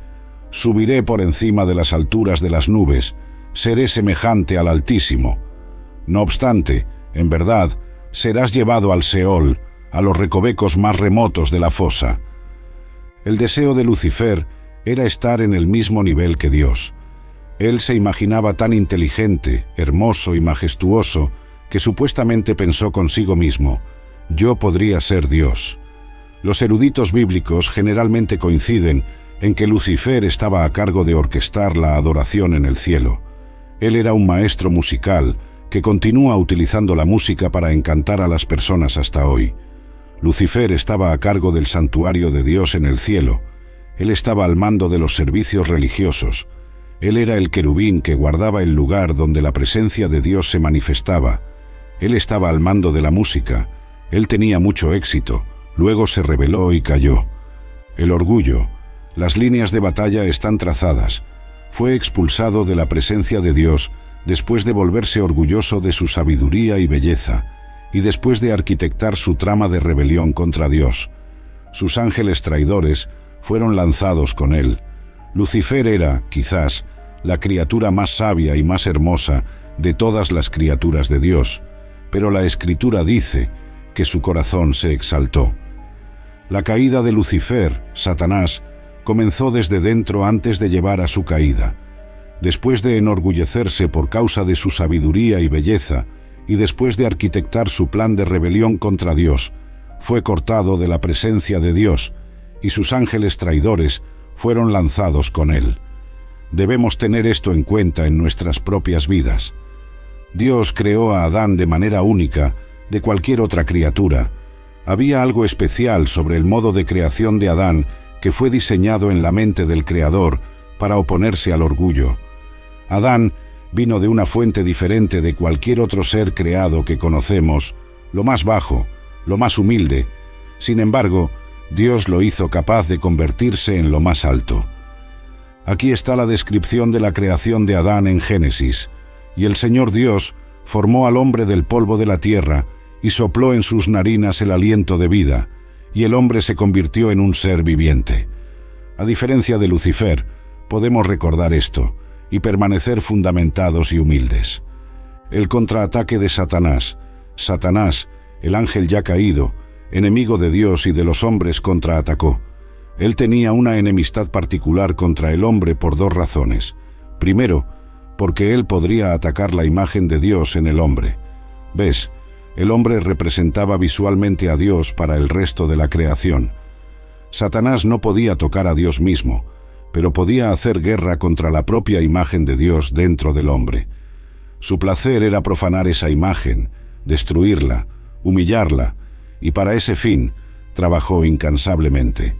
Subiré por encima de las alturas de las nubes, seré semejante al Altísimo. No obstante, en verdad, serás llevado al Seol, a los recovecos más remotos de la fosa. El deseo de Lucifer era estar en el mismo nivel que Dios. Él se imaginaba tan inteligente, hermoso y majestuoso que supuestamente pensó consigo mismo: yo podría ser Dios. Los eruditos bíblicos generalmente coinciden en que Lucifer estaba a cargo de orquestar la adoración en el cielo. Él era un maestro musical que continúa utilizando la música para encantar a las personas hasta hoy. Lucifer estaba a cargo del santuario de Dios en el cielo. Él estaba al mando de los servicios religiosos. Él era el querubín que guardaba el lugar donde la presencia de Dios se manifestaba. Él estaba al mando de la música. Él tenía mucho éxito, luego se rebeló y cayó. El orgullo. Las líneas de batalla están trazadas. Fue expulsado de la presencia de Dios después de volverse orgulloso de su sabiduría y belleza, y después de arquitectar su trama de rebelión contra Dios. Sus ángeles traidores fueron lanzados con él. Lucifer era, quizás, la criatura más sabia y más hermosa de todas las criaturas de Dios, pero la Escritura dice que su corazón se exaltó. La caída de Lucifer, Satanás, comenzó desde dentro antes de llevar a su caída. Después de enorgullecerse por causa de su sabiduría y belleza, y después de arquitectar su plan de rebelión contra Dios, fue cortado de la presencia de Dios, y sus ángeles traidores fueron lanzados con él. Debemos tener esto en cuenta en nuestras propias vidas. Dios creó a Adán de manera única de cualquier otra criatura. Había algo especial sobre el modo de creación de Adán que fue diseñado en la mente del Creador para oponerse al orgullo. Adán vino de una fuente diferente de cualquier otro ser creado que conocemos, lo más bajo, lo más humilde. Sin embargo, Dios lo hizo capaz de convertirse en lo más alto. Aquí está la descripción de la creación de Adán en Génesis. Y el Señor Dios formó al hombre del polvo de la tierra y sopló en sus narinas el aliento de vida, y el hombre se convirtió en un ser viviente. A diferencia de Lucifer, podemos recordar esto y permanecer fundamentados y humildes. El contraataque de Satanás, el ángel ya caído, enemigo de Dios y de los hombres, contraatacó. Él tenía una enemistad particular contra el hombre por dos razones. Primero, porque él podría atacar la imagen de Dios en el hombre. ¿Ves? El hombre representaba visualmente a Dios para el resto de la creación. Satanás no podía tocar a Dios mismo, pero podía hacer guerra contra la propia imagen de Dios dentro del hombre. Su placer era profanar esa imagen, destruirla, humillarla, y para ese fin trabajó incansablemente.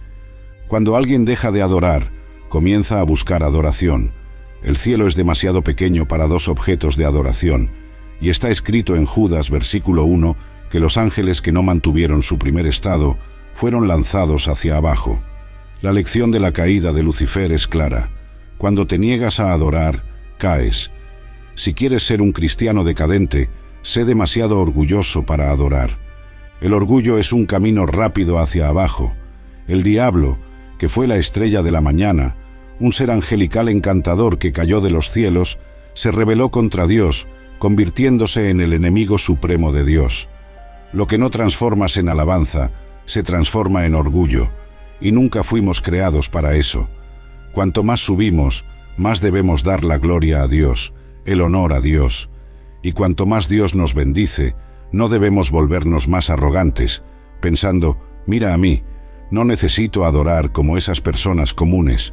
Cuando alguien deja de adorar, comienza a buscar adoración. El cielo es demasiado pequeño para dos objetos de adoración, y está escrito en Judas, versículo 1, que los ángeles que no mantuvieron su primer estado fueron lanzados hacia abajo. La lección de la caída de Lucifer es clara. Cuando te niegas a adorar, caes. Si quieres ser un cristiano decadente, sé demasiado orgulloso para adorar. El orgullo es un camino rápido hacia abajo. El diablo, que fue la estrella de la mañana, un ser angelical encantador que cayó de los cielos, se rebeló contra Dios, convirtiéndose en el enemigo supremo de Dios. Lo que no transformas en alabanza, se transforma en orgullo, y nunca fuimos creados para eso. Cuanto más subimos, más debemos dar la gloria a Dios, el honor a Dios. Y cuanto más Dios nos bendice, no debemos volvernos más arrogantes, pensando, mira a mí, no necesito adorar como esas personas comunes.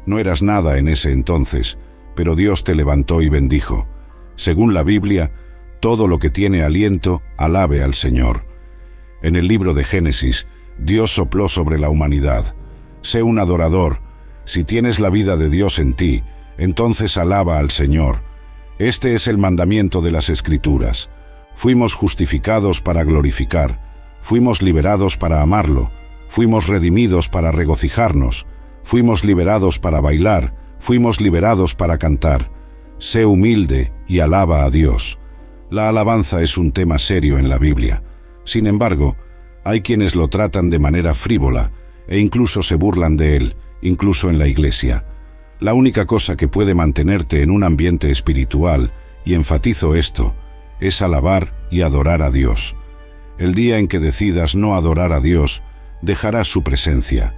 No eras nada en ese entonces, pero Dios te levantó y bendijo. Según la Biblia, todo lo que tiene aliento, alabe al Señor. En el libro de Génesis, Dios sopló sobre la humanidad. Sé un adorador. Si tienes la vida de Dios en ti, entonces alaba al Señor. Este es el mandamiento de las Escrituras. Fuimos justificados para glorificar. Fuimos liberados para amarlo. Fuimos redimidos para regocijarnos. Fuimos liberados para bailar. Fuimos liberados para cantar. Sé humilde y alaba a Dios. La alabanza es un tema serio en la Biblia. Sin embargo, hay quienes lo tratan de manera frívola e incluso se burlan de él, incluso en la iglesia. La única cosa que puede mantenerte en un ambiente espiritual, y enfatizo esto, es alabar y adorar a Dios. El día en que decidas no adorar a Dios, dejarás su presencia.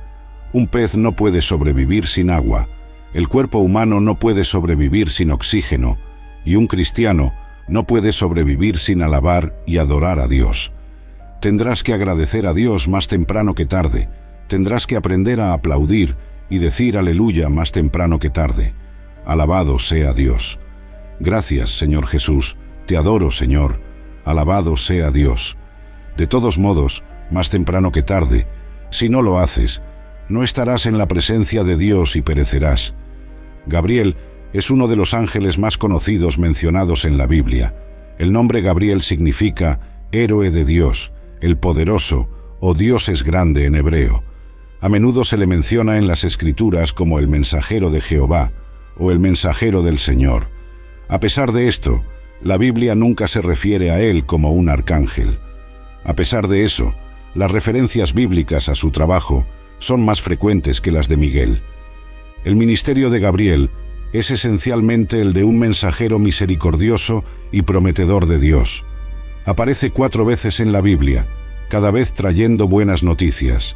Un pez no puede sobrevivir sin agua. El cuerpo humano no puede sobrevivir sin oxígeno, y un cristiano no puede sobrevivir sin alabar y adorar a Dios. Tendrás que agradecer a Dios más temprano que tarde. Tendrás que aprender a aplaudir y decir aleluya más temprano que tarde. Alabado sea Dios. Gracias, Señor Jesús. Te adoro, Señor. Alabado sea Dios. De todos modos, más temprano que tarde, si no lo haces, no estarás en la presencia de Dios y perecerás. Gabriel es uno de los ángeles más conocidos mencionados en la Biblia. El nombre Gabriel significa héroe de Dios, el poderoso, o Dios es grande en hebreo. A menudo se le menciona en las Escrituras como el mensajero de Jehová, o el mensajero del Señor. A pesar de esto, la Biblia nunca se refiere a él como un arcángel. A pesar de eso, las referencias bíblicas a su trabajo son más frecuentes que las de Miguel. El ministerio de Gabriel es esencialmente el de un mensajero misericordioso y prometedor de Dios. Aparece 4 veces en la Biblia, cada vez trayendo buenas noticias.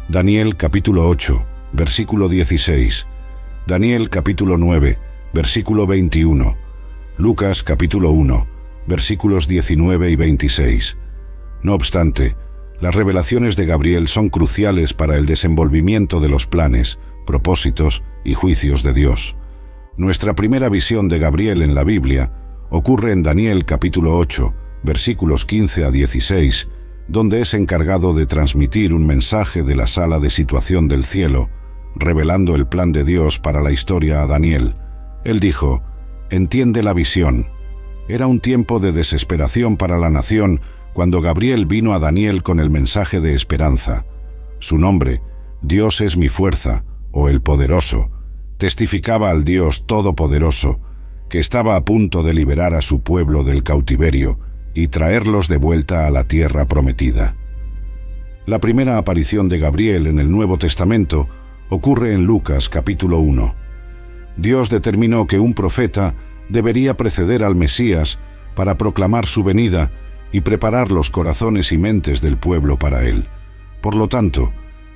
Daniel capítulo 8, versículo 16. Daniel capítulo 9, versículo 21. Lucas capítulo 1, versículos 19 y 26. No obstante, las revelaciones de Gabriel son cruciales para el desenvolvimiento de los planes, propósitos y juicios de Dios. Nuestra primera visión de Gabriel en la Biblia ocurre en Daniel capítulo 8, versículos 15 a 16, donde es encargado de transmitir un mensaje de la sala de situación del cielo, revelando el plan de Dios para la historia a Daniel. Él dijo: «Entiende la visión». Era un tiempo de desesperación para la nación cuando Gabriel vino a Daniel con el mensaje de esperanza. Su nombre, Dios es mi fuerza, o el poderoso, testificaba al Dios todopoderoso, que estaba a punto de liberar a su pueblo del cautiverio y traerlos de vuelta a la tierra prometida. La primera aparición de Gabriel en el Nuevo Testamento ocurre en Lucas capítulo 1. Dios determinó que un profeta debería preceder al Mesías para proclamar su venida y preparar los corazones y mentes del pueblo para él. Por lo tanto,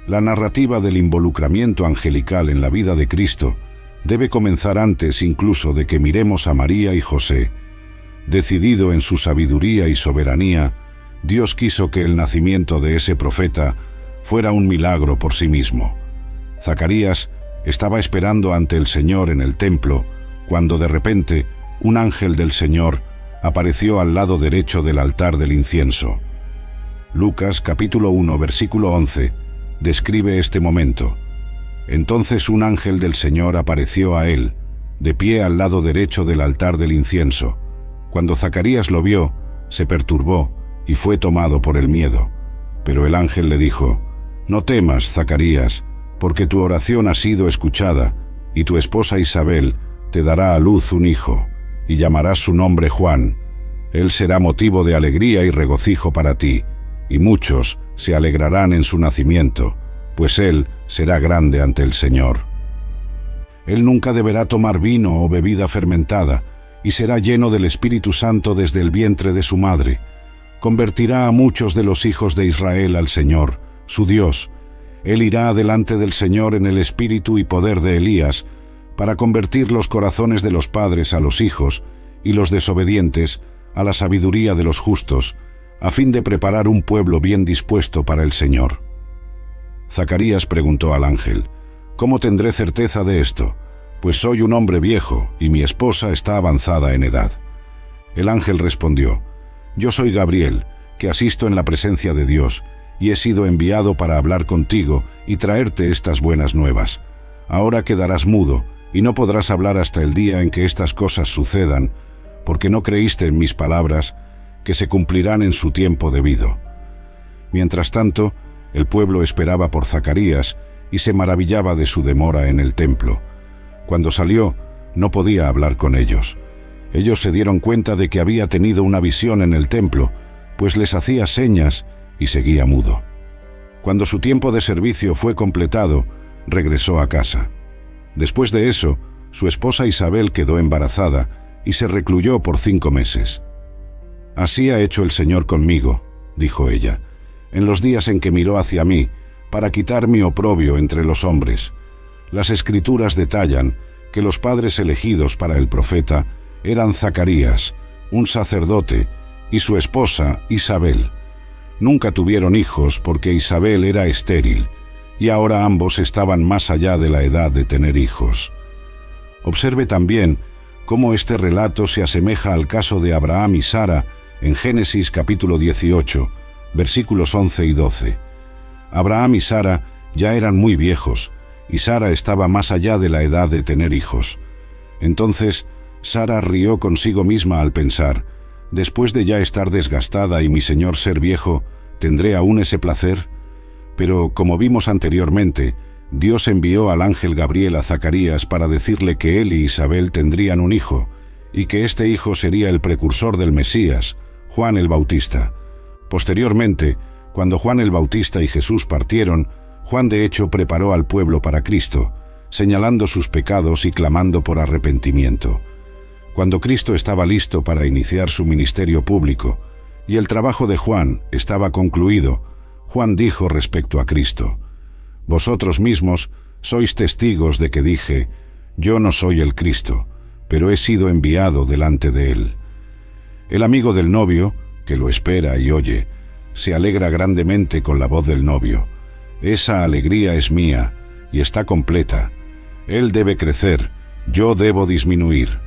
la narrativa del involucramiento angelical en la vida de Cristo debe comenzar antes incluso de que miremos a María y José. Decidido en su sabiduría y soberanía, Dios quiso que el nacimiento de ese profeta fuera un milagro por sí mismo. Zacarías estaba esperando ante el Señor en el templo, cuando de repente un ángel del Señor apareció al lado derecho del altar del incienso. Lucas capítulo 1 versículo 11 describe este momento. Entonces un ángel del Señor apareció a él, de pie al lado derecho del altar del incienso. Cuando Zacarías lo vio, se perturbó y fue tomado por el miedo. Pero el ángel le dijo: «No temas, Zacarías, porque tu oración ha sido escuchada, y tu esposa Isabel te dará a luz un hijo, y llamarás su nombre Juan. Él será motivo de alegría y regocijo para ti, y muchos se alegrarán en su nacimiento, pues él será grande ante el Señor. Él nunca deberá tomar vino o bebida fermentada, y será lleno del Espíritu Santo desde el vientre de su madre. Convertirá a muchos de los hijos de Israel al Señor, su Dios. Él irá delante del Señor en el espíritu y poder de Elías, para convertir los corazones de los padres a los hijos y los desobedientes a la sabiduría de los justos, a fin de preparar un pueblo bien dispuesto para el Señor». Zacarías preguntó al ángel: «¿Cómo tendré certeza de esto? Pues soy un hombre viejo y mi esposa está avanzada en edad». El ángel respondió: «Yo soy Gabriel, que asisto en la presencia de Dios, y he sido enviado para hablar contigo y traerte estas buenas nuevas. Ahora quedarás mudo y no podrás hablar hasta el día en que estas cosas sucedan, porque no creíste en mis palabras, que se cumplirán en su tiempo debido». Mientras tanto, el pueblo esperaba por Zacarías y se maravillaba de su demora en el templo. Cuando salió, no podía hablar con ellos. Ellos se dieron cuenta de que había tenido una visión en el templo, pues les hacía señas y seguía mudo. Cuando su tiempo de servicio fue completado, regresó a casa. Después de eso, su esposa Isabel quedó embarazada y se recluyó por 5 meses. «Así ha hecho el Señor conmigo», dijo ella, «en los días en que miró hacia mí, para quitar mi oprobio entre los hombres». Las Escrituras detallan que los padres elegidos para el profeta eran Zacarías, un sacerdote, y su esposa Isabel. Nunca tuvieron hijos porque Isabel era estéril, y ahora ambos estaban más allá de la edad de tener hijos. Observe también cómo este relato se asemeja al caso de Abraham y Sara en Génesis capítulo 18, versículos 11 y 12. Abraham y Sara ya eran muy viejos, y Sara estaba más allá de la edad de tener hijos. Entonces Sara rió consigo misma al pensar: «Después de ya estar desgastada y mi señor ser viejo, ¿tendré aún ese placer?». Pero, como vimos anteriormente, Dios envió al ángel Gabriel a Zacarías para decirle que él y Isabel tendrían un hijo, y que este hijo sería el precursor del Mesías, Juan el Bautista. Posteriormente, cuando Juan el Bautista y Jesús partieron, Juan de hecho preparó al pueblo para Cristo, señalando sus pecados y clamando por arrepentimiento. Cuando Cristo estaba listo para iniciar su ministerio público y el trabajo de Juan estaba concluido, Juan dijo respecto a Cristo: «Vosotros mismos sois testigos de que dije: yo no soy el Cristo, pero he sido enviado delante de él». El amigo del novio, que lo espera y oye, se alegra grandemente con la voz del novio. Esa alegría es mía y está completa. Él debe crecer, yo debo disminuir.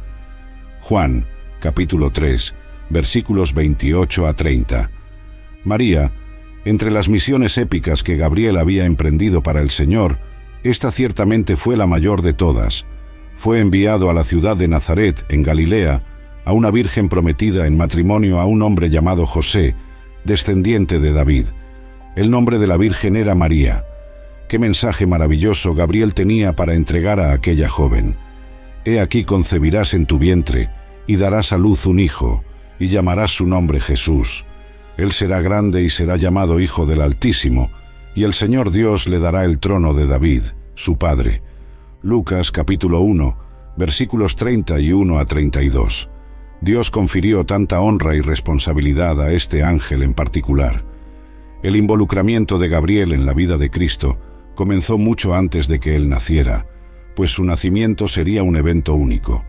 Juan, capítulo 3, versículos 28 a 30. María, entre las misiones épicas que Gabriel había emprendido para el Señor, esta ciertamente fue la mayor de todas. Fue enviado a la ciudad de Nazaret, en Galilea, a una virgen prometida en matrimonio a un hombre llamado José, descendiente de David. El nombre de la virgen era María. Qué mensaje maravilloso Gabriel tenía para entregar a aquella joven. «He aquí concebirás en tu vientre, y darás a luz un hijo, y llamarás su nombre Jesús. Él será grande y será llamado Hijo del Altísimo, y el Señor Dios le dará el trono de David, su padre». Lucas capítulo 1, versículos 31 a 32. Dios confirió tanta honra y responsabilidad a este ángel en particular. El involucramiento de Gabriel en la vida de Cristo comenzó mucho antes de que él naciera, pues su nacimiento sería un evento único,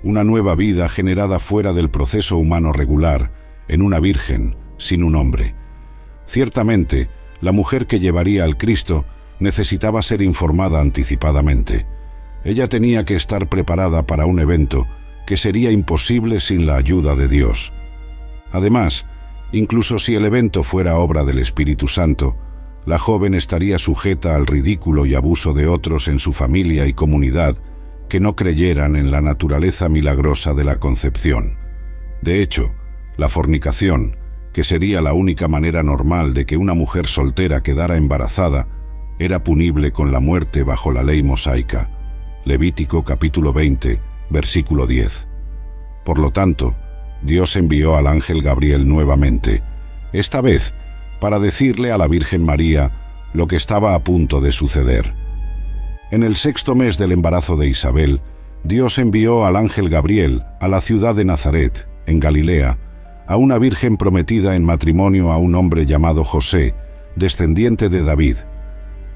una nueva vida generada fuera del proceso humano regular, en una virgen, sin un hombre. Ciertamente, la mujer que llevaría al Cristo necesitaba ser informada anticipadamente. Ella tenía que estar preparada para un evento que sería imposible sin la ayuda de Dios. Además, incluso si el evento fuera obra del Espíritu Santo, la joven estaría sujeta al ridículo y abuso de otros en su familia y comunidad que no creyeran en la naturaleza milagrosa de la concepción. De hecho, la fornicación, que sería la única manera normal de que una mujer soltera quedara embarazada, era punible con la muerte bajo la ley mosaica. Levítico capítulo 20, versículo 10. Por lo tanto, Dios envió al ángel Gabriel nuevamente, esta vez para decirle a la Virgen María lo que estaba a punto de suceder. En el 6º mes del embarazo de Isabel, Dios envió al ángel Gabriel a la ciudad de Nazaret, en Galilea, a una virgen prometida en matrimonio a un hombre llamado José, descendiente de David.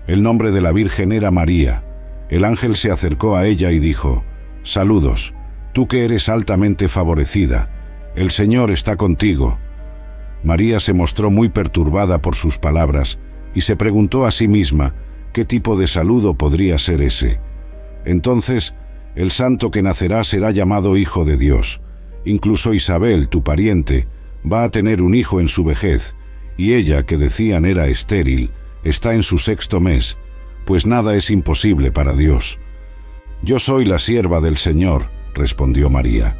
El nombre de la virgen era María. El ángel se acercó a ella y dijo: «Saludos, tú que eres altamente favorecida, el Señor está contigo». María se mostró muy perturbada por sus palabras y se preguntó a sí misma qué tipo de saludo podría ser ese. Entonces, el santo que nacerá será llamado Hijo de Dios. Incluso Isabel, tu pariente, va a tener un hijo en su vejez, y ella, que decían era estéril, está en su 6º mes, pues nada es imposible para Dios. «Yo soy la sierva del Señor», respondió María,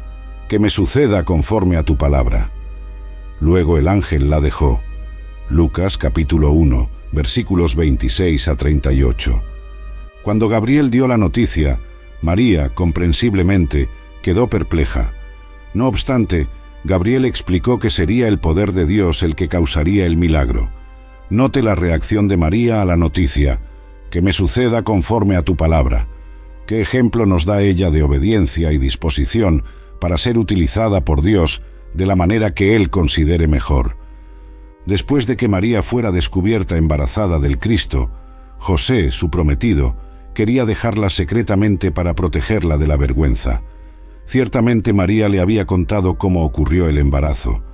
«que me suceda conforme a tu palabra». Luego el ángel la dejó. Lucas capítulo 1, versículos 26 a 38. Cuando Gabriel dio la noticia, María, comprensiblemente, quedó perpleja. No obstante, Gabriel explicó que sería el poder de Dios el que causaría el milagro. Note la reacción de María a la noticia: «Que me suceda conforme a tu palabra». ¿Qué ejemplo nos da ella de obediencia y disposición para ser utilizada por Dios de la manera que Él considere mejor? Después de que María fuera descubierta embarazada del Cristo, José, su prometido, quería dejarla secretamente para protegerla de la vergüenza. Ciertamente María le había contado cómo ocurrió el embarazo.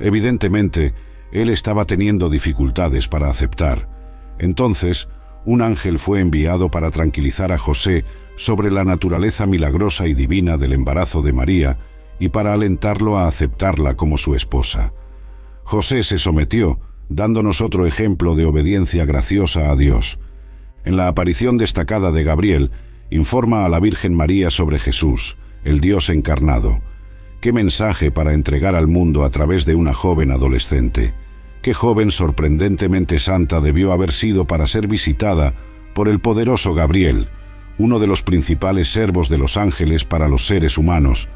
Evidentemente, él estaba teniendo dificultades para aceptar. Entonces, un ángel fue enviado para tranquilizar a José sobre la naturaleza milagrosa y divina del embarazo de María y para alentarlo a aceptarla como su esposa. José se sometió, dándonos otro ejemplo de obediencia graciosa a Dios. En la aparición destacada de Gabriel, informa a la Virgen María sobre Jesús, el Dios encarnado. ¡Qué mensaje para entregar al mundo a través de una joven adolescente! ¡Qué joven sorprendentemente santa debió haber sido para ser visitada por el poderoso Gabriel, uno de los principales servos de los ángeles para los seres humanos,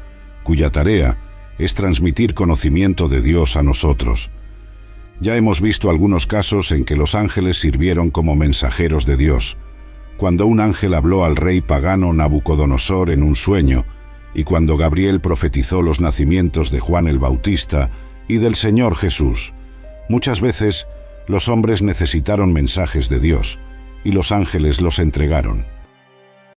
cuya tarea es transmitir conocimiento de Dios a nosotros! Ya hemos visto algunos casos en que los ángeles sirvieron como mensajeros de Dios. Cuando un ángel habló al rey pagano Nabucodonosor en un sueño, y cuando Gabriel profetizó los nacimientos de Juan el Bautista y del Señor Jesús. Muchas veces, los hombres necesitaron mensajes de Dios, y los ángeles los entregaron.